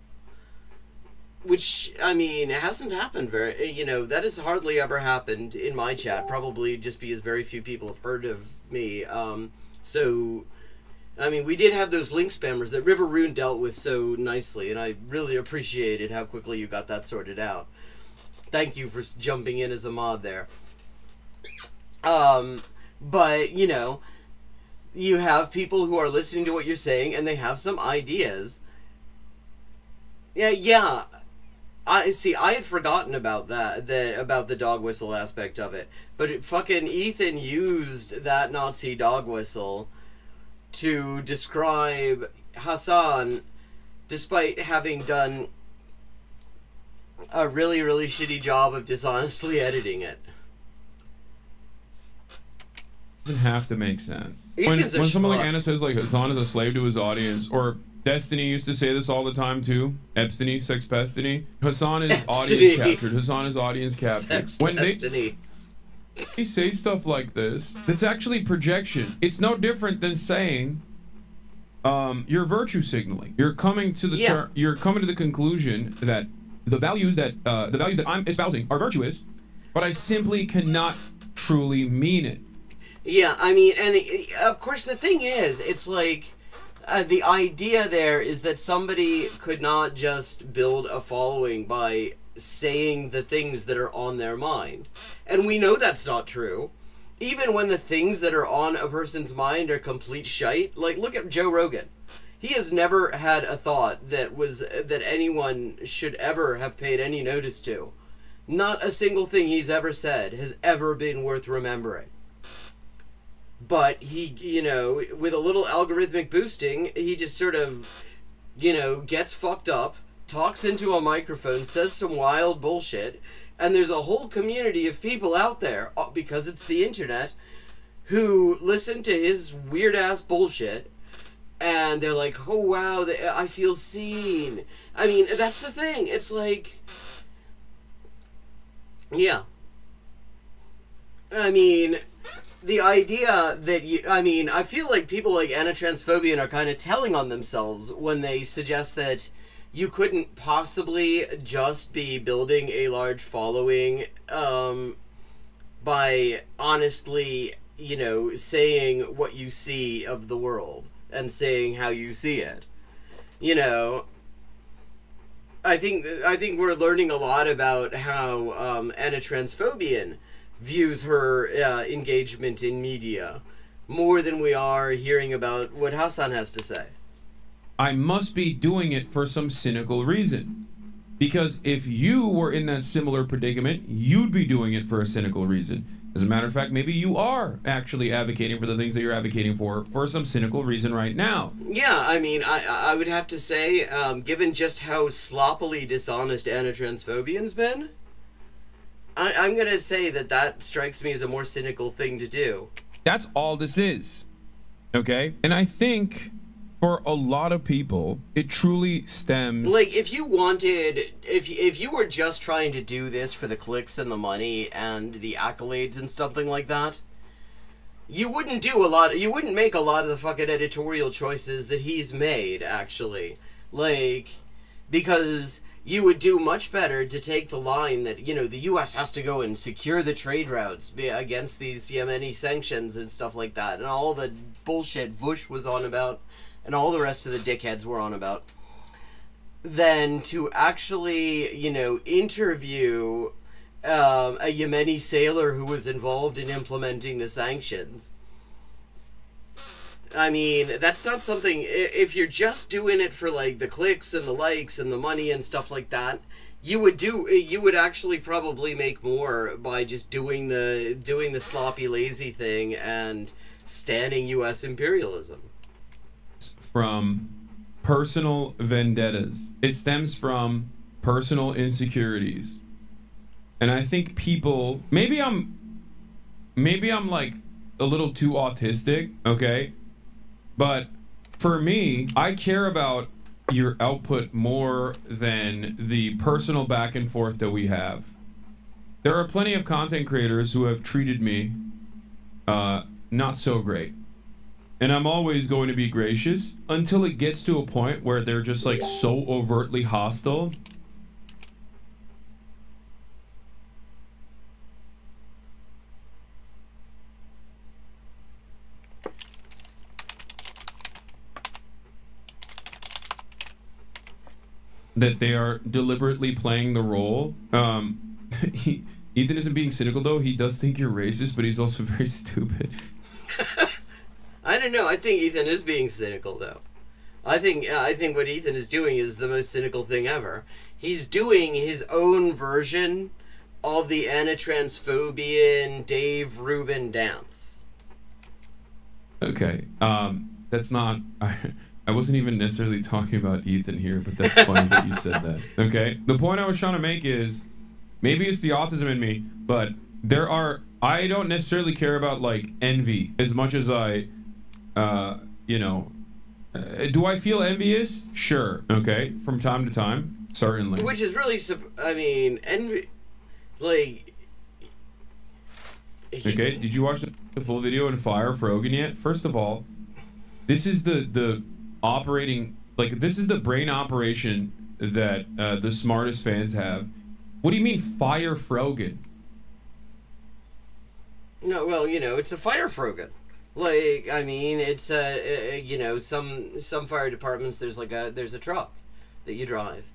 which, I mean, hasn't happened that has hardly ever happened in my chat, probably just because very few people have heard of me. So, I mean, we did have those link spammers that River Rune dealt with so nicely, and I really appreciated how quickly you got that sorted out. Thank you for jumping in as a mod there. But, you have people who are listening to what you're saying, and they have some ideas. Yeah. I had forgotten about about the dog whistle aspect of it. But fucking Ethan used that Nazi dog whistle to describe Hassan, despite having done a really, really shitty job of dishonestly editing it. Doesn't have to make sense. Ethan's When a someone like schmuck. Anna says like Hassan is a slave to his audience, or Destiny used to say this all the time too. Epstiny, Sex Pestiny. Hassan is audience captured. Hassan is audience captured. Sex When Pestiny. they say stuff like this, that's actually projection. It's no different than saying you're virtue signaling. You're coming to the you're coming to the conclusion that the values that I'm espousing are virtuous, but I simply cannot truly mean it. Yeah, I mean, and of course the thing is, it's like, the idea there is that somebody could not just build a following by saying the things that are on their mind. And we know that's not true. Even when the things that are on a person's mind are complete shite. Like, look at Joe Rogan. He has never had a thought that anyone should ever have paid any notice to. Not a single thing he's ever said has ever been worth remembering. But he, with a little algorithmic boosting, he just sort of, gets fucked up, talks into a microphone, says some wild bullshit, and there's a whole community of people out there, because it's the internet, who listen to his weird-ass bullshit, and they're like, oh wow, I feel seen. I mean, that's the thing. It's like, yeah. I mean, the idea that I feel like people like Anatransphobian are kind of telling on themselves when they suggest that you couldn't possibly just be building a large following by honestly, saying what you see of the world and saying how you see it. I think we're learning a lot about how Anatransphobian views her engagement in media more than we are hearing about what Hassan has to say. I must be doing it for some cynical reason. Because if you were in that similar predicament, you'd be doing it for a cynical reason. As a matter of fact, maybe you are actually advocating for the things that you're advocating for some cynical reason right now. Yeah, I mean, I would have to say, given just how sloppily dishonest Anatransphobian's been, I'm going to say that strikes me as a more cynical thing to do. That's all this is. Okay? And I think for a lot of people, it truly stems... Like, if you were just trying to do this for the clicks and the money and the accolades and something like that, you wouldn't make a lot of the fucking editorial choices that he's made, actually. Like, because you would do much better to take the line that, the U.S. has to go and secure the trade routes against these Yemeni sanctions and stuff like that, and all the bullshit Bush was on about, and all the rest of the dickheads were on about, than to actually, interview a Yemeni sailor who was involved in implementing the sanctions. I mean, that's not something... If you're just doing it for, like, the clicks and the likes and the money and stuff like that, you would actually probably make more by just doing the sloppy, lazy thing and standing U.S. imperialism. from personal vendettas. It stems from personal insecurities. And I think people, maybe I'm like a little too autistic, okay? But for me, I care about your output more than the personal back and forth that we have. There are plenty of content creators who have treated me not so great. And I'm always going to be gracious until it gets to a point where they're just like so overtly hostile. That they are deliberately playing the role. Ethan isn't being cynical though. He does think you're racist, but he's also very stupid. I don't know. I think Ethan is being cynical though. I think what Ethan is doing is the most cynical thing ever. He's doing his own version of the anti-transphobian Dave Rubin dance. Okay. That's not... I wasn't even necessarily talking about Ethan here, but that's funny that you said that. Okay? The point I was trying to make is, maybe it's the autism in me, but I don't necessarily care about, like, envy as much as I, do I feel envious? Sure. Okay? From time to time? Certainly. Which is really, envy, like... Okay, did you watch the full video and fire Frogan yet? First of all, this is the operating, like, this is the brain operation that the smartest fans have. What do you mean fire Frogan? No, well, it's a fire Frogan. Like, I mean, it's some fire departments, there's a truck that you drive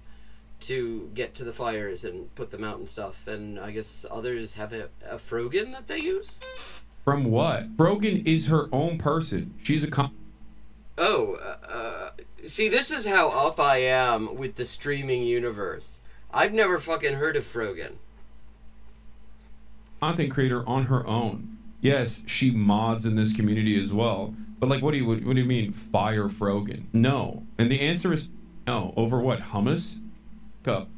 to get to the fires and put them out and stuff, and I guess others have a Frogan that they use? From what? Frogan is her own person. She's a see, this is how up I am with the streaming universe. I've never fucking heard of Frogan. Content creator on her own. Yes, she mods in this community as well. But like, what do you mean fire Frogan? No. And the answer is no. Over what? Hummus? Cup.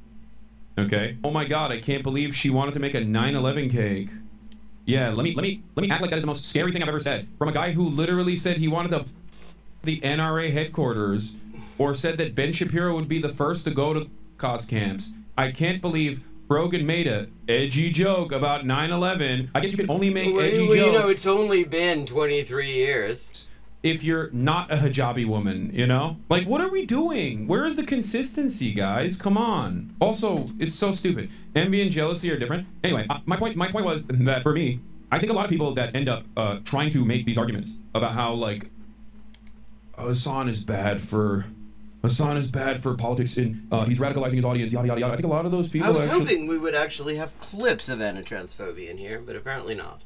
Okay. Oh my god, I can't believe she wanted to make a 9/11 cake. Yeah, let me act like that is the most scary thing I've ever said. From a guy who literally said he wanted to the NRA headquarters, or said that Ben Shapiro would be the first to go to Holocaust camps. I can't believe Frogan made a edgy joke about 9/11. I guess you can only make edgy jokes. It's only been 23 years. If you're not a hijabi woman, Like, what are we doing? Where is the consistency, guys? Come on. Also, it's so stupid. Envy and jealousy are different. Anyway, my point was that for me, I think a lot of people that end up trying to make these arguments about how, like, Hassan is bad for politics and he's radicalizing his audience, yada yada yada. I think a lot of those people I was hoping we would actually have clips of anti-transphobia in here, but apparently not.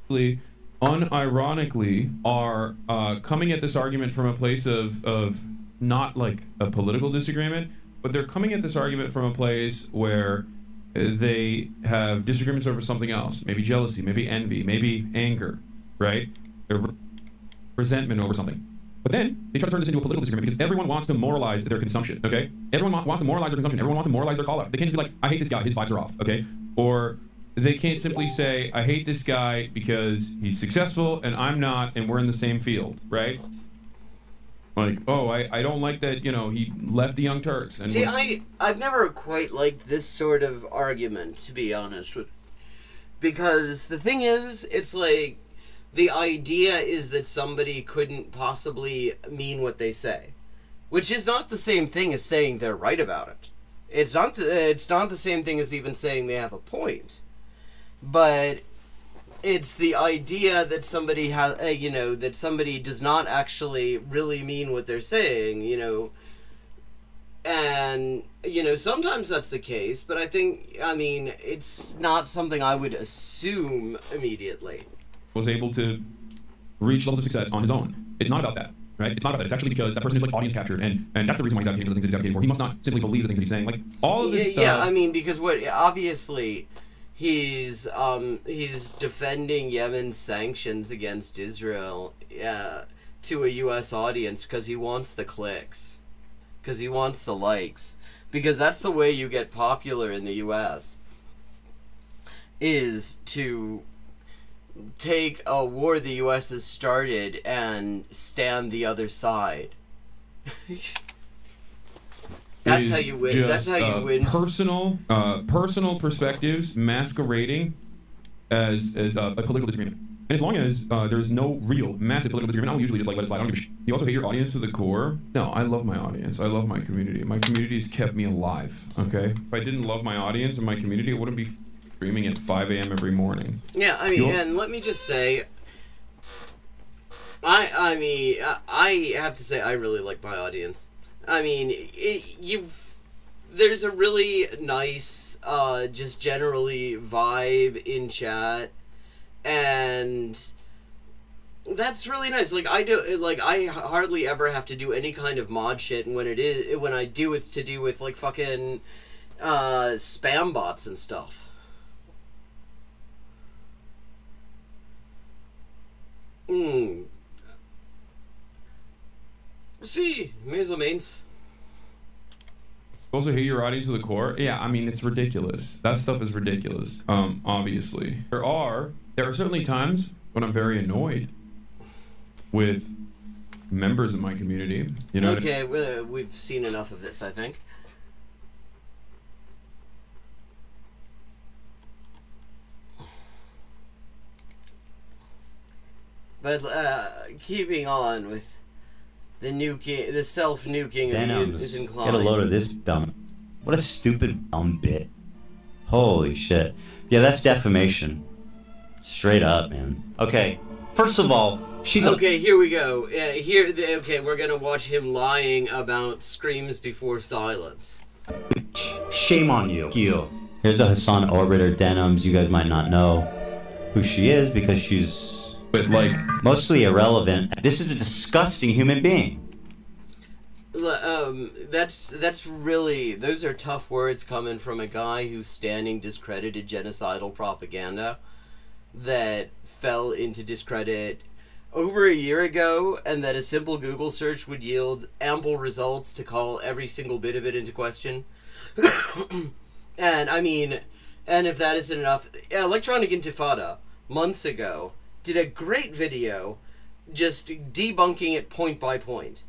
Unironically are coming at this argument from a place of not like a political disagreement, but they're coming at this argument from a place where they have disagreements over something else, maybe jealousy, maybe envy, maybe anger, right? Resentment over something. But then they try to turn this into a political disagreement because everyone wants to moralize their consumption, okay? Everyone wants to moralize their consumption. Everyone wants to moralize their call-out. They can't just be like, I hate this guy, his vibes are off, okay? Or they can't simply say, I hate this guy because he's successful and I'm not and we're in the same field, right? Like, oh, I don't like that, he left the Young Turks. And see, I've never quite liked this sort of argument, to be honest with, because the thing is, it's like, the idea is that somebody couldn't possibly mean what they say, which is not the same thing as saying they're right about it. It's not the same thing as even saying they have a point. But it's the idea that somebody that somebody does not actually really mean what they're saying, and sometimes that's the case, but it's not something I would assume immediately. Was able to reach levels of success on his own. It's not about that, right? It's not about that. It's actually because that person is like audience captured, and that's the reason why he's advocating for the things that he's advocating for. He must not simply believe the things that he's saying. Like all of this stuff. Yeah, because obviously he's defending Yemen's sanctions against Israel to a U.S. audience because he wants the clicks, because he wants the likes, because that's the way you get popular in the U.S. is to take a war the U.S. has started and stand the other side. That's how you win. That's how you win. Personal perspectives masquerading as a political disagreement. And as long as there's no real massive political disagreement, I'll usually just like let it slide. I don't give a shit. You also hate your audience to the core? No, I love my audience. I love my community. My community's kept me alive. Okay. If I didn't love my audience and my community, I wouldn't be streaming at 5 a.m. every morning. Yeah, I mean, and let me just say, I have to say I really like my audience. I mean, there's a really nice, just generally vibe in chat, and that's really nice. Like I hardly ever have to do any kind of mod shit, and when I do, it's to do with like fucking spam bots and stuff. See, mais ou menos. Also hate your audience to the core? Yeah, I mean, it's ridiculous. That stuff is ridiculous. Obviously. There are certainly times when I'm very annoyed with members of my community. You know. Okay, we've seen enough of this, I think. But keeping on with the nuking, the self-nuking Denims. of Ethan Klein. Get a load of this dumb. What a stupid dumb bit. Holy shit. Yeah, that's defamation. Straight up, man. Okay, first of all, she's okay. Here we go. Okay, we're gonna watch him lying about screams before silence. Shame on you. Here's a Hassan Orbiter Denims. You guys might not know who she is because she's mostly irrelevant. This is a disgusting human being. That's really, those are tough words coming from a guy who's standing discredited genocidal propaganda that fell into discredit over a year ago, and that a simple Google search would yield ample results to call every single bit of it into question. And I mean, and if that isn't enough, Electronic Intifada months ago did a great video just debunking it point by point,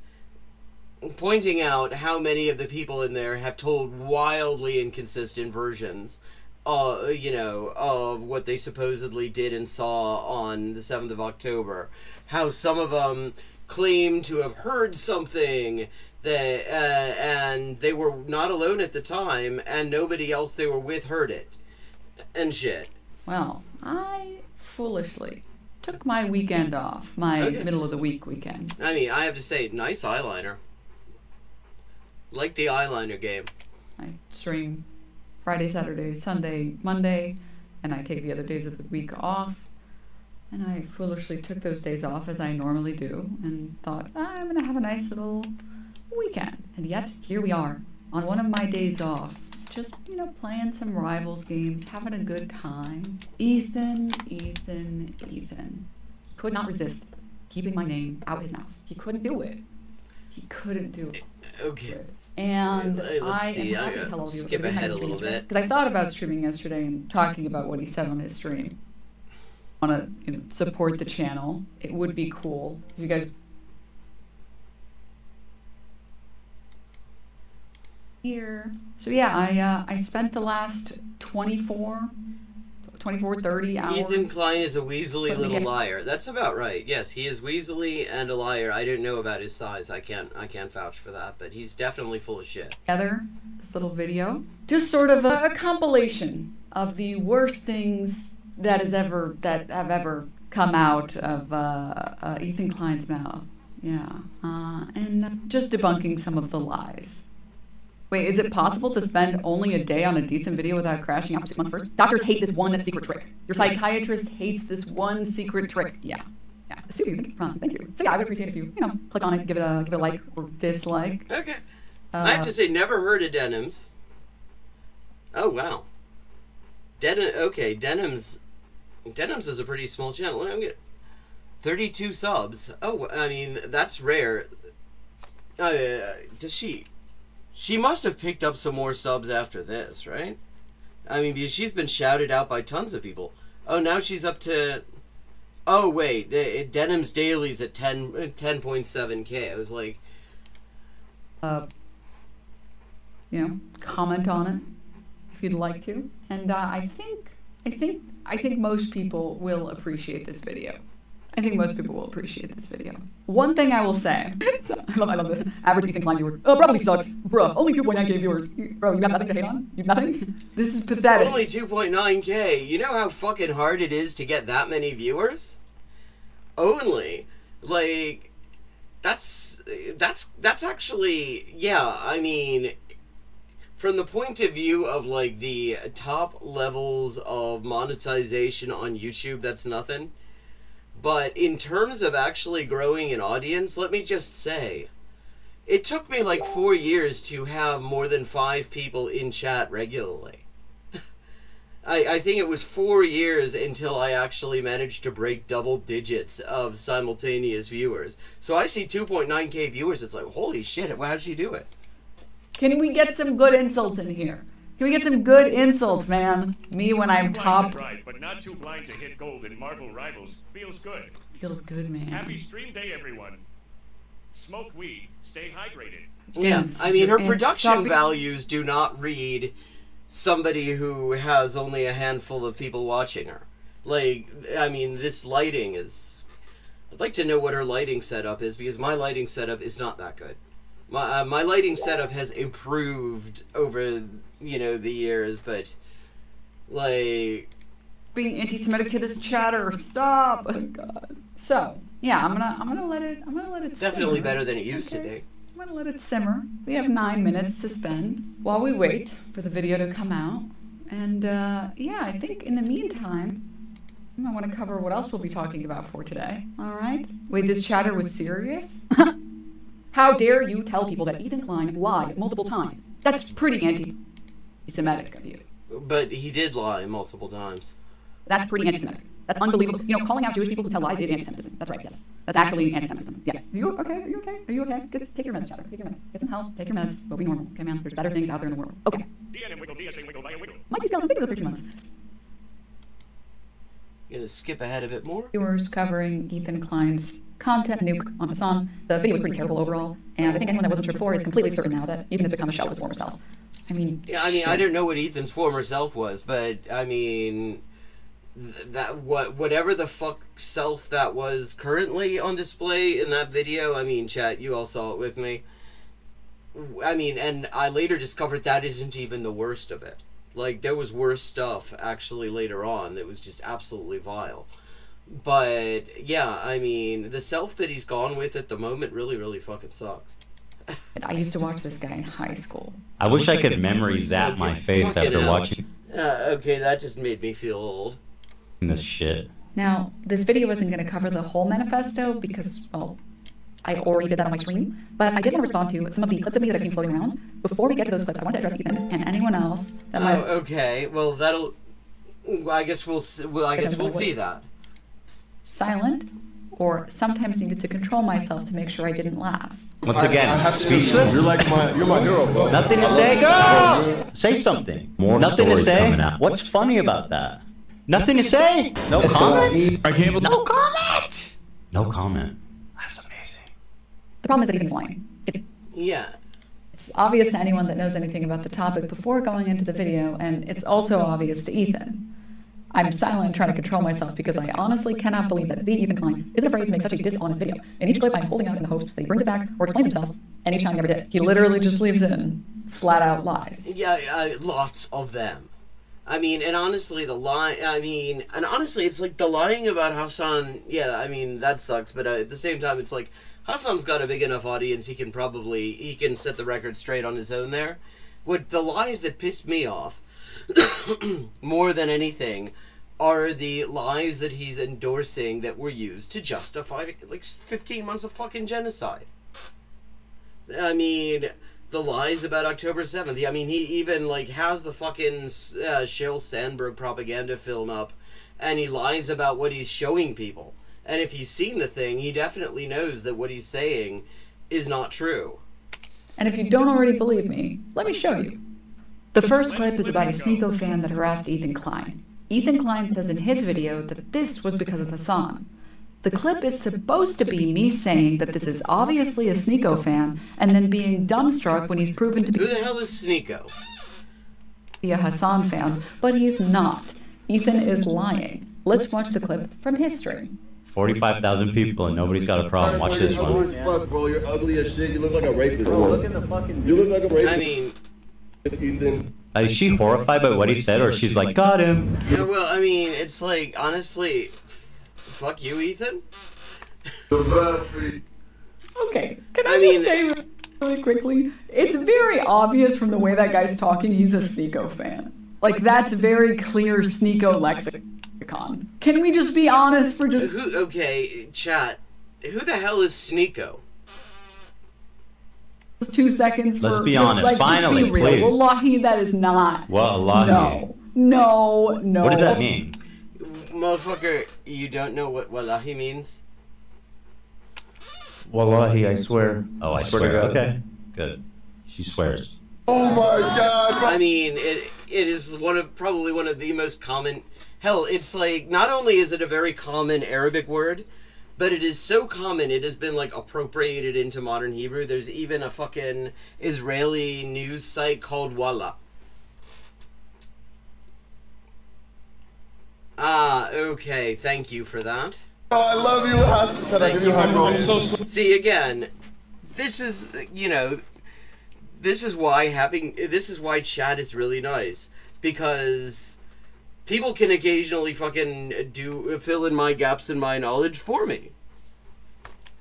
pointing out how many of the people in there have told wildly inconsistent versions of what they supposedly did and saw on the 7th of October. How some of them claim to have heard something that, and they were not alone at the time, and nobody else they were with heard it, and shit. Well, I foolishly took my weekend off, my middle of the week weekend. I mean, I have to say, nice eyeliner. Like the eyeliner game. I stream Friday, Saturday, Sunday, Monday, and I take the other days of the week off. And I foolishly took those days off, as I normally do, and thought, I'm going to have a nice little weekend. And yet, here we are, on one of my days off, just, playing some Rivals games, having a good time. Ethan could not resist keeping my name out his mouth. He couldn't do it. Okay. And let's see. am happy to tell all of you skip ahead a little bit. Because I thought about streaming yesterday and talking about what he said on his stream. I want to support the channel. It would be cool if you guys here. So yeah, I spent the last 24, 30 hours. Ethan Klein is a weaselly little liar. That's about right. Yes, he is weaselly and a liar. I didn't know about his size. I can't vouch for that, but he's definitely full of shit. Together, this little video, just sort of a compilation of the worst things that have ever come out of Ethan Klein's mouth. Yeah, and just debunking some of the lies. Wait, is it possible to spend only a day on a decent video without crashing out for 6 months first? Doctors hate this one secret trick. Your psychiatrist hates this one secret trick. Yeah. Thank you. So yeah, I would appreciate if you, click on it, give it a like or dislike. Okay. I have to say, never heard of Denims. Oh wow. Denims is a pretty small channel. 32 subs. Oh, I mean, that's rare. Does she... She must have picked up some more subs after this, right? I mean, because she's been shouted out by tons of people. Oh, now she's up to... Oh, wait. Denim's Daily's at 10.7K. I was like... Comment on it if you'd like to. And I think most people will appreciate this video. I think most people will appreciate this video. One thing I will say, I love the average Ethan Klein viewer. Oh, probably sucks. Bruh, only 2.9K viewers. Bro, you got nothing to hate on? You have nothing? This is pathetic. Only 2.9K. You know how fucking hard it is to get that many viewers? Only. Like, that's actually, yeah, I mean, from the point of view of, like, the top levels of monetization on YouTube, that's nothing. But in terms of actually growing an audience, let me just say, it took me like 4 years to have more than 5 people in chat regularly. I think it was 4 years until I actually managed to break double digits of simultaneous viewers. So I see 2.9K viewers, it's like, holy shit, how'd she do it? Can we get some good insults in here? Can we get some good insults, man? Me when I'm top. Right, but not too blind to hit gold in Marvel Rivals. Feels good. Feels good, man. Happy stream day, everyone. Smoke weed. Stay hydrated. Yeah, I mean, her production values do not read somebody who has only a handful of people watching her. Like, I mean, this lighting is... I'd like to know what her lighting setup is, because my lighting setup is not that good. My lighting setup has improved over, you know, the years, but, like... Being anti-Semitic to this chatter, stop! Oh, God. So, yeah, I'm gonna let it Definitely simmer. better than it used to be. I'm gonna let it simmer. We have 9 minutes to spend while we wait for the video to come out. And, yeah, I think in the meantime, I might want to cover what else we'll be talking about for today. All right? Wait, this chatter was serious? How dare you tell people that Ethan Klein lied multiple times? That's pretty anti-Semitic of you. But he did lie multiple times. That's pretty anti-Semitic. That's unbelievable. You know, calling out Jewish people who tell lies is anti-Semitism. That's right, yes. That's actually anti-Semitism. Yes. Are you okay? Are you okay? Are you okay? Take your meds, chatter. Take your meds. Get some help. Take your meds. Go be normal. Okay, man? There's better things out there in the world. Okay. Might be skeleton video for 3 months. You're gonna skip ahead a bit more? Viewers covering Ethan Klein's content nuke on Hassan. The video was pretty terrible overall, and I think anyone that wasn't sure before is completely certain now that Ethan has become a shell of his former self. I mean... Yeah, I mean, shit. I didn't know what Ethan's former self was, but, I mean... whatever the fuck self that was currently on display in that video, I mean, chat, you all saw it with me. I mean, and I later discovered that isn't even the worst of it. Like, there was worse stuff, actually, later on that was just absolutely vile. But, yeah, I mean, the self that he's gone with at the moment really, really fucking sucks. I used to watch this guy in high school. I wish I could memory zap my face after watching okay, that just made me feel old. this shit. Now, this video isn't going to cover the whole manifesto because, well, I already did that on my stream, but I did want to respond to some of the clips of me that I've seen floating around. Before we get to those clips, I want to address Ethan and anyone else that might... Oh, okay. Well, that'll... I guess we'll see that. Silent, or sometimes needed to control myself to make sure I didn't laugh. Once again, speechless. You're my hero, bro. Nothing to say, girl. Say something. More nothing to say. What's funny about that? Nothing to say. No comment. I can't believe. No comment. No comment. That's amazing. The problem is that Ethan's lying. Yeah. It's obvious to anyone that knows anything about the topic before going into the video, and it's also obvious to Ethan. I'm silent and trying to control myself because I honestly cannot believe that the Ethan Klein isn't afraid to make such a dishonest video. In each clip, I'm holding out in the hopes that he brings it back or explains himself, and each time he never did. He literally just leaves in flat-out lies. Yeah, lots of them. I mean, and honestly, it's like the lying about Hassan, yeah, I mean, that sucks, but at the same time, it's like, Hassan's got a big enough audience, he can set the record straight on his own there. What the lies that pissed me off, more than anything, are the lies that he's endorsing that were used to justify, like, 15 months of fucking genocide. I mean... The lies about October 7th. I mean, he even, like, has the fucking Sheryl Sandberg propaganda film up, and he lies about what he's showing people. And if he's seen the thing, he definitely knows that what he's saying is not true. And if you don't already believe me, let me show you. The first clip is about a Sneeko fan that harassed Ethan Klein. Ethan Klein says in his video that this was because of Hassan. The clip is supposed to be me saying that this is obviously a Sneeko fan, and then being dumbstruck when he's proven to be Who the hell is Sneeko? a Hassan fan, but he's not. Ethan is lying. Let's watch the clip from his stream. 45,000 people and nobody's got a problem. Watch this one. Fuck, bro, you're ugly as shit. You look like a rapist. Bro, look in the fucking. You look like a rapist. I mean, Ethan. Is she horrified by what he said, or she's like, got him? yeah, well, I mean, it's like, honestly, fuck you, Ethan. Okay, can I just say really quickly? It's very obvious from the way that guy's talking he's a Sneeko fan. Like, that's very clear Sneeko lexicon. Can we just be honest for just... Okay, chat. Who the hell is Sneeko? 2 seconds. Let's be honest. Like, Finally, be real. please. Wallahi, that is not. Wallahi. No. What does that mean? Motherfucker, you don't know what wallahi means? Wallahi, I swear. Oh, I swear. Okay, good. She swears. Oh my god. I mean, it is probably one of the most common. Hell, it's like, not only is it a very common Arabic word, but it is so common it has been like appropriated into modern Hebrew. There's even a fucking Israeli news site called Wallah. Ah, okay. Thank you for that. Oh, I love you. Thank you. See, again, this is, this is why chat is really nice, because people can occasionally fucking fill in my gaps in my knowledge for me.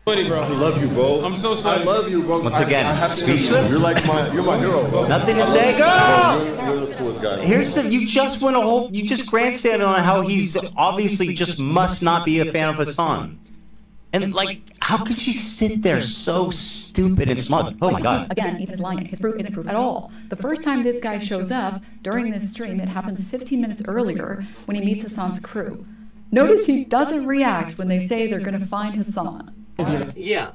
Sweaty, bro. I love you, bro. I'm so sorry. I love you, bro. Once again, speechless. You're my hero, bro. Nothing to say, girl. You're the coolest guy. Here's the. You just grandstanded on how he's obviously just must not be a fan of Hassan. And like, how could she sit there so stupid and smug? Oh my god. Again, Ethan's lying. His proof isn't proof at all. The first time this guy shows up during this stream, it happens 15 minutes earlier when he meets Hassan's crew. Notice he doesn't react when they say they're going to find Hassan. Yeah.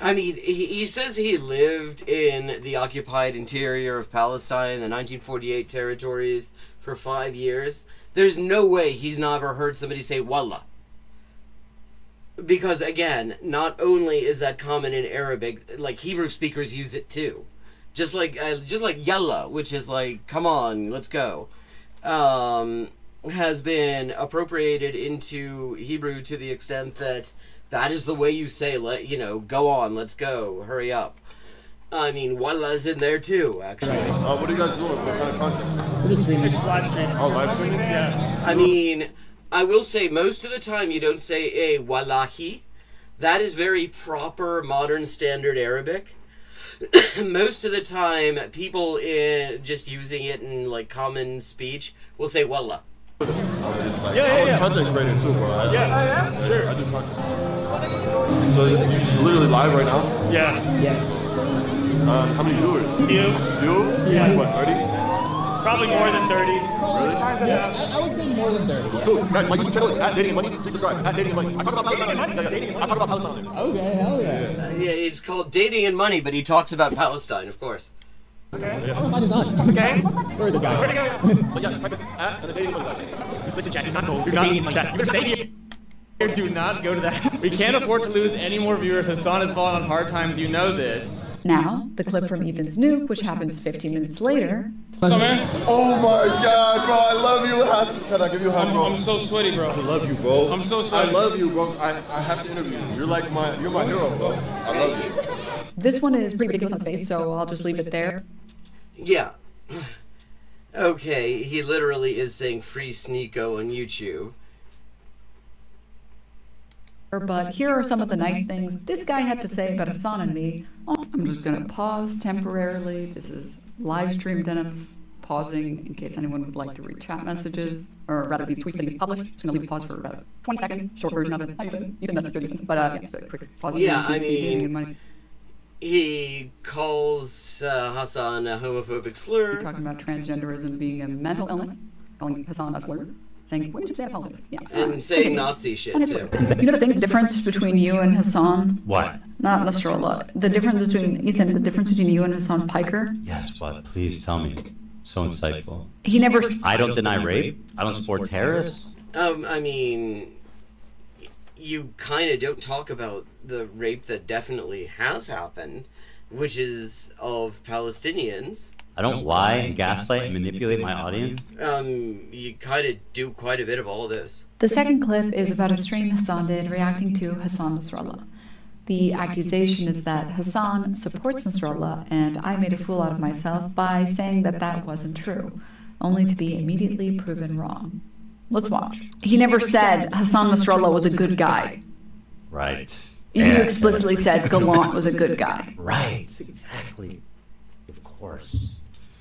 I mean, he says he lived in the occupied interior of Palestine, the 1948 territories, for 5 years. There's no way he's never heard somebody say Wallah. Because, again, not only is that common in Arabic, like, Hebrew speakers use it too. Just like Yalla, which is like, come on, let's go, has been appropriated into Hebrew to the extent that is the way you say, go on, let's go, hurry up. I mean, Walla's in there too, actually. What are you guys doing? What kind of content? We're just streaming. It's live streaming. Oh, live streaming? Yeah. I mean, I will say most of the time you don't say a wallahi. That is very proper modern standard Arabic. Most of the time, people just using it in like common speech will say wallah. I'm Yeah. a content creator too, bro. Yeah, sure. I do content. So you're just literally live right now? Yeah. Yes. How many viewers? You? Like Yeah. what, 30? Probably more than 30. Really? Yeah. I would say more than 30. Dude, guys, my YouTube channel is @datingandmoney. Please subscribe. @datingandmoney. I talk about Palestine. I talk about Palestine. Okay, hell yeah. Yeah, it's called Dating and Money, but he talks about Palestine, of course. Okay. Yeah. Find his on. Okay. Where is the guy? Where'd he go? But yeah, just type it @datingandmoney. Listen, chat, do not go. Do not chat. Do not go to that. We can't afford to lose any more viewers. Hassan has fallen on hard times. You know this. Now, the clip from Ethan's nuke, which happens 15 minutes later. Oh, man. Oh my god, bro, I love you. Can I give you a hug, bro? I'm so sweaty, bro. I love you, bro. I'm so sweaty. I love you, bro. I have to interview you. You're my hero, bro. I love you. This one is pretty ridiculous on space, so I'll just leave it there. Yeah. Okay, he literally is saying free Sneeko on YouTube. But here are some of the nice things this guy had to say about Hassan and me. Oh, I'm just going to pause temporarily. This is live stream Dennis pausing in case anyone would like to read chat messages, or rather these tweets that he's published. Just going to leave pause for about 20 seconds, short version of it. Ethan doesn't do anything. But yeah, so quick pause. Yeah, I mean, he calls Hassan a homophobic slur. You're talking about transgenderism being a mental illness, calling Hassan a slur. saying, "Wait, say apologies." Yeah. And saying Nazi shit too. You know the difference between you and Hassan? What? Not Nasrallah. The difference between Ethan. The difference between you and Hassan Piker. Yes, what? Please tell me. So insightful. He never. I don't deny rape. I don't support terrorists. I mean, you kind of don't talk about the rape that definitely has happened, which is of Palestinians. I don't lie and gaslight and manipulate my audience. You kind of do quite a bit of all of this. The second clip is about a stream Hassan did reacting to Hassan Nasrallah. The accusation is that Hassan supports Nasrallah, and I made a fool out of myself by saying that that wasn't true, only to be immediately proven wrong. Let's watch. He never said Hassan Nasrallah was a good guy. Right. You explicitly said Gallant was a good guy. Right, exactly. Of course.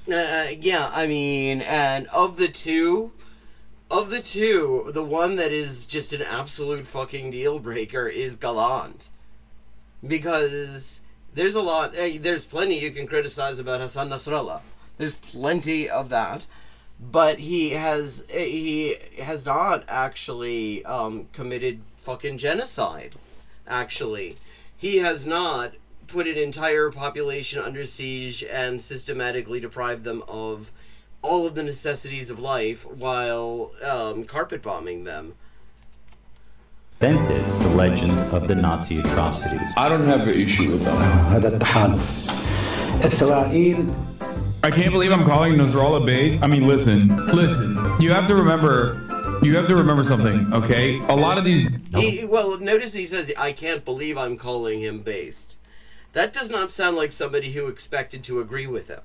Yeah, I mean, and of the two, the one that is just an absolute fucking deal breaker is Gallant. Because there's a lot, there's plenty you can criticize about Hassan Nasrallah. There's plenty of that. But he has not actually committed fucking genocide, actually. He has not put an entire population under siege and systematically deprived them of all of the necessities of life while carpet bombing them. Invented the legend of the Nazi atrocities. I don't have an issue with that. I can't believe I'm calling Nasrallah based. I mean, listen. You have to remember something, okay? A lot of these. Well, notice he says, "I can't believe I'm calling him based." That does not sound like somebody who expected to agree with him.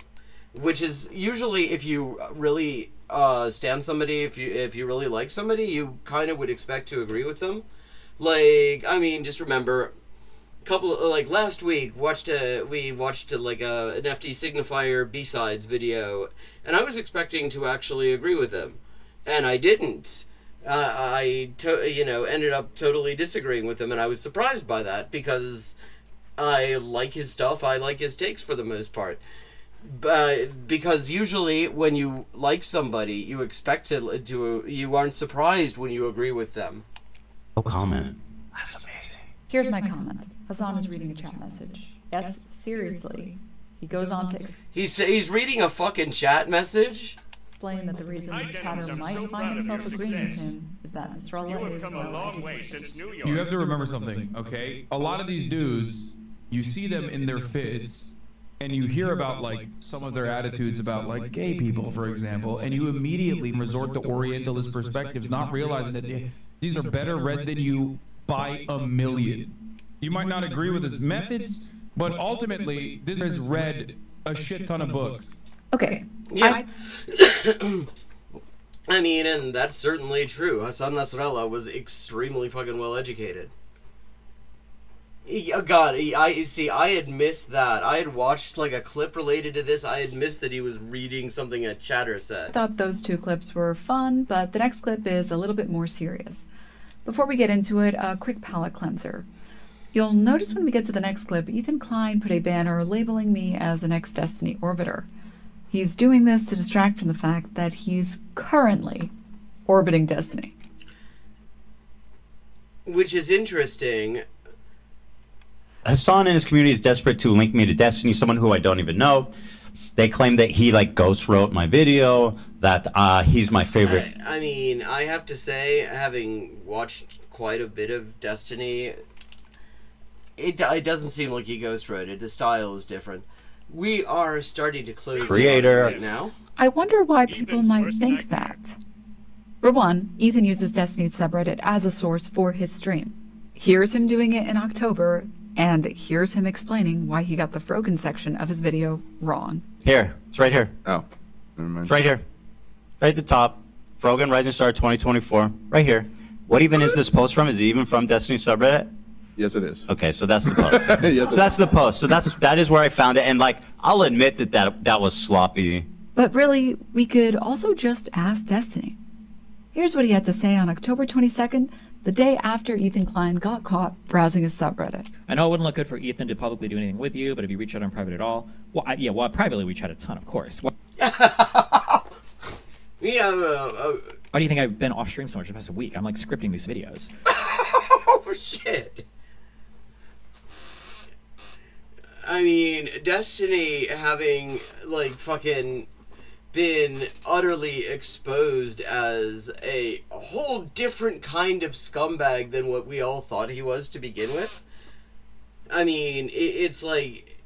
Which is usually, if you really stand somebody, if you really like somebody, you kind of would expect to agree with them. Like, I mean, just remember, last week, we watched an FD Signifier B-Sides video, and I was expecting to actually agree with him, and I didn't. I ended up totally disagreeing with him, and I was surprised by that, because I like his stuff, I like his takes for the most part. Because usually when you like somebody, you expect you aren't surprised when you agree with them. No comment. That's amazing. Here's my comment. Hassan is reading a chat message. Yes, seriously. He goes on to He's reading a fucking chat message? Explain that the reason the chatter might find himself agreeing with him is that Nasrallah is well-educated. You have to remember something, okay? A lot of these dudes, you see them in their fits, and you hear about, like, some of their attitudes about, like, gay people, for example, and you immediately resort to Orientalist perspectives, not realizing that these are better read than you by a million. You might not agree with his methods, but ultimately, this has read a shit ton of books. Okay. Yeah. I mean, and that's certainly true. Hassan Nasrallah was extremely fucking well educated. God, I had missed that. I had watched like a clip related to this. I had missed that he was reading something a chatter said. I thought those two clips were fun, but the next clip is a little bit more serious. Before we get into it, a quick palate cleanser. You'll notice when we get to the next clip, Ethan Klein put a banner labeling me as an ex-Destiny orbiter. He's doing this to distract from the fact that he's currently orbiting Destiny. Which is interesting. Hassan and his community is desperate to link me to Destiny, someone who I don't even know. They claim that he like ghost wrote my video, that he's my favorite. I mean, I have to say, having watched quite a bit of Destiny, it doesn't seem like he ghost wrote it. The style is different. We are starting to close Creator right now. I wonder why people might think that. For one, Ethan uses Destiny's subreddit as a source for his stream. Here's him doing it in October, and here's him explaining why he got the Frogan section of his video wrong. Here, it's right here. Oh, it's right here. Right at the top. Frogan Rising Star 2024. Right here. What even is this post from? Is it even from Destiny subreddit? Yes, it is. Okay, so that's the post. So that's the post. So that is where I found it, and like I'll admit that was sloppy. But really, we could also just ask Destiny. Here's what he had to say on October 22nd, the day after Ethan Klein got caught browsing his subreddit. I know it wouldn't look good for Ethan to publicly do anything with you, but if you reach out on private at all, privately we chat a ton, of course. Why do you think I've been off stream so much the past week? I'm like scripting these videos. Oh shit. I mean, Destiny having like fucking been utterly exposed as a whole different kind of scumbag than what we all thought he was to begin with. I mean, it's like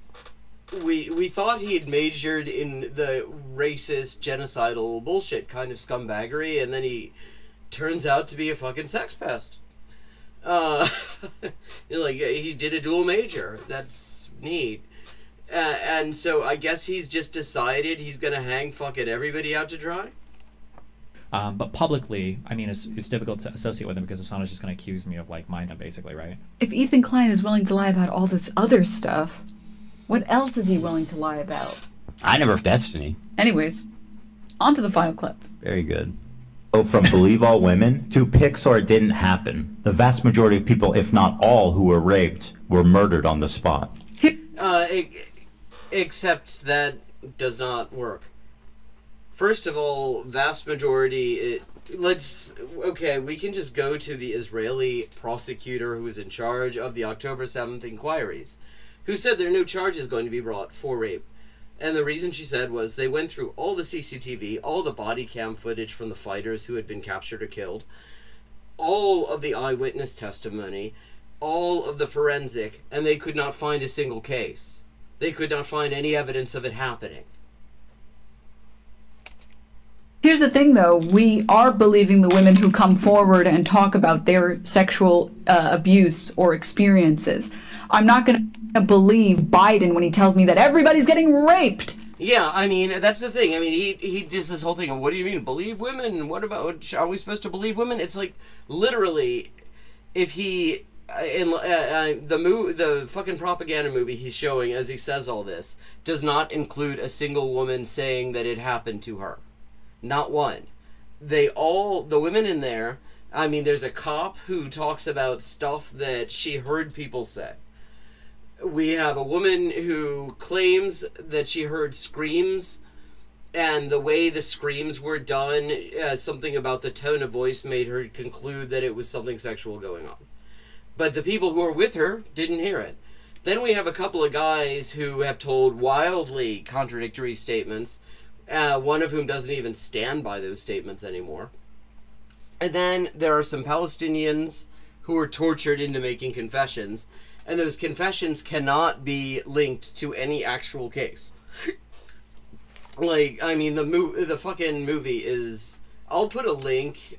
we thought he had majored in the racist, genocidal bullshit kind of scumbaggery, and then he turns out to be a fucking sex pest. Like, he did a dual major. That's neat. And so I guess he's just decided he's gonna hang fucking everybody out to dry. But publicly, I mean, it's difficult to associate with him because Asana's just going to accuse me of like mind him, basically, right? If Ethan Klein is willing to lie about all this other stuff, what else is he willing to lie about? I never Destiny. Anyways, on to the final clip. Very good. So from Believe All Women to Pixar Didn't Happen, the vast majority of people, if not all, who were raped were murdered on the spot. Except that does not work. First of all, vast majority, we can just go to the Israeli prosecutor who is in charge of the October 7th inquiries, who said there are no charges going to be brought for rape. And the reason she said was they went through all the CCTV, all the body cam footage from the fighters who had been captured or killed, all of the eyewitness testimony, all of the forensic, and they could not find a single case. They could not find any evidence of it happening. Here's the thing, though. We are believing the women who come forward and talk about their sexual abuse or experiences. I'm not going to believe Biden when he tells me that everybody's getting raped. Yeah, I mean, that's the thing. I mean, he does this whole thing of, what do you mean, believe women? What about, are we supposed to believe women? It's like, literally, if he... in the fucking propaganda movie he's showing as he says all this does not include a single woman saying that it happened to her. Not one. The women in there, I mean, there's a cop who talks about stuff that she heard people say. We have a woman who claims that she heard screams, and the way the screams were done, something about the tone of voice made her conclude that it was something sexual going on. But the people who were with her didn't hear it. Then we have a couple of guys who have told wildly contradictory statements, one of whom doesn't even stand by those statements anymore. And then there are some Palestinians who were tortured into making confessions, and those confessions cannot be linked to any actual case. Like, I mean, the fucking movie is... I'll put a link...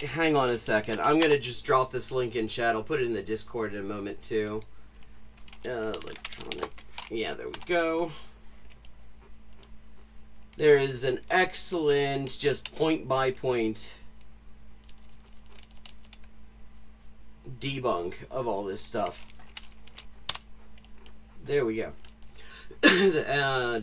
Hang on a second. I'm going to just drop this link in chat. I'll put it in the Discord in a moment, too. Electronic. Yeah, there we go. There is an excellent, just point-by-point debunk of all this stuff. There we go.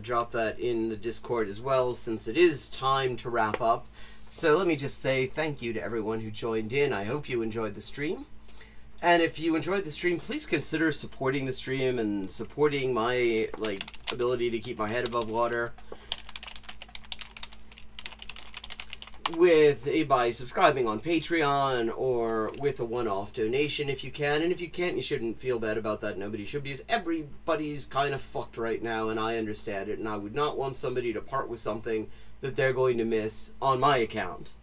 Drop that in the Discord as well, since it is time to wrap up. So let me just say thank you to everyone who joined in. I hope you enjoyed the stream. And if you enjoyed the stream, please consider supporting the stream and supporting my ability to keep my head above water by subscribing on Patreon or with a one-off donation if you can. And if you can't, you shouldn't feel bad about that. Nobody should, because everybody's kind of fucked right now, and I understand it. And I would not want somebody to part with something that they're going to miss on my account.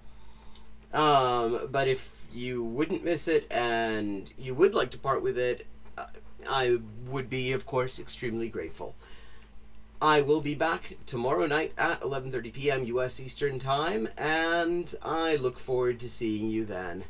But if you wouldn't miss it and you would like to part with it, I would be, of course, extremely grateful. I will be back tomorrow night at 11:30 p.m. U.S. Eastern Time, and I look forward to seeing you then.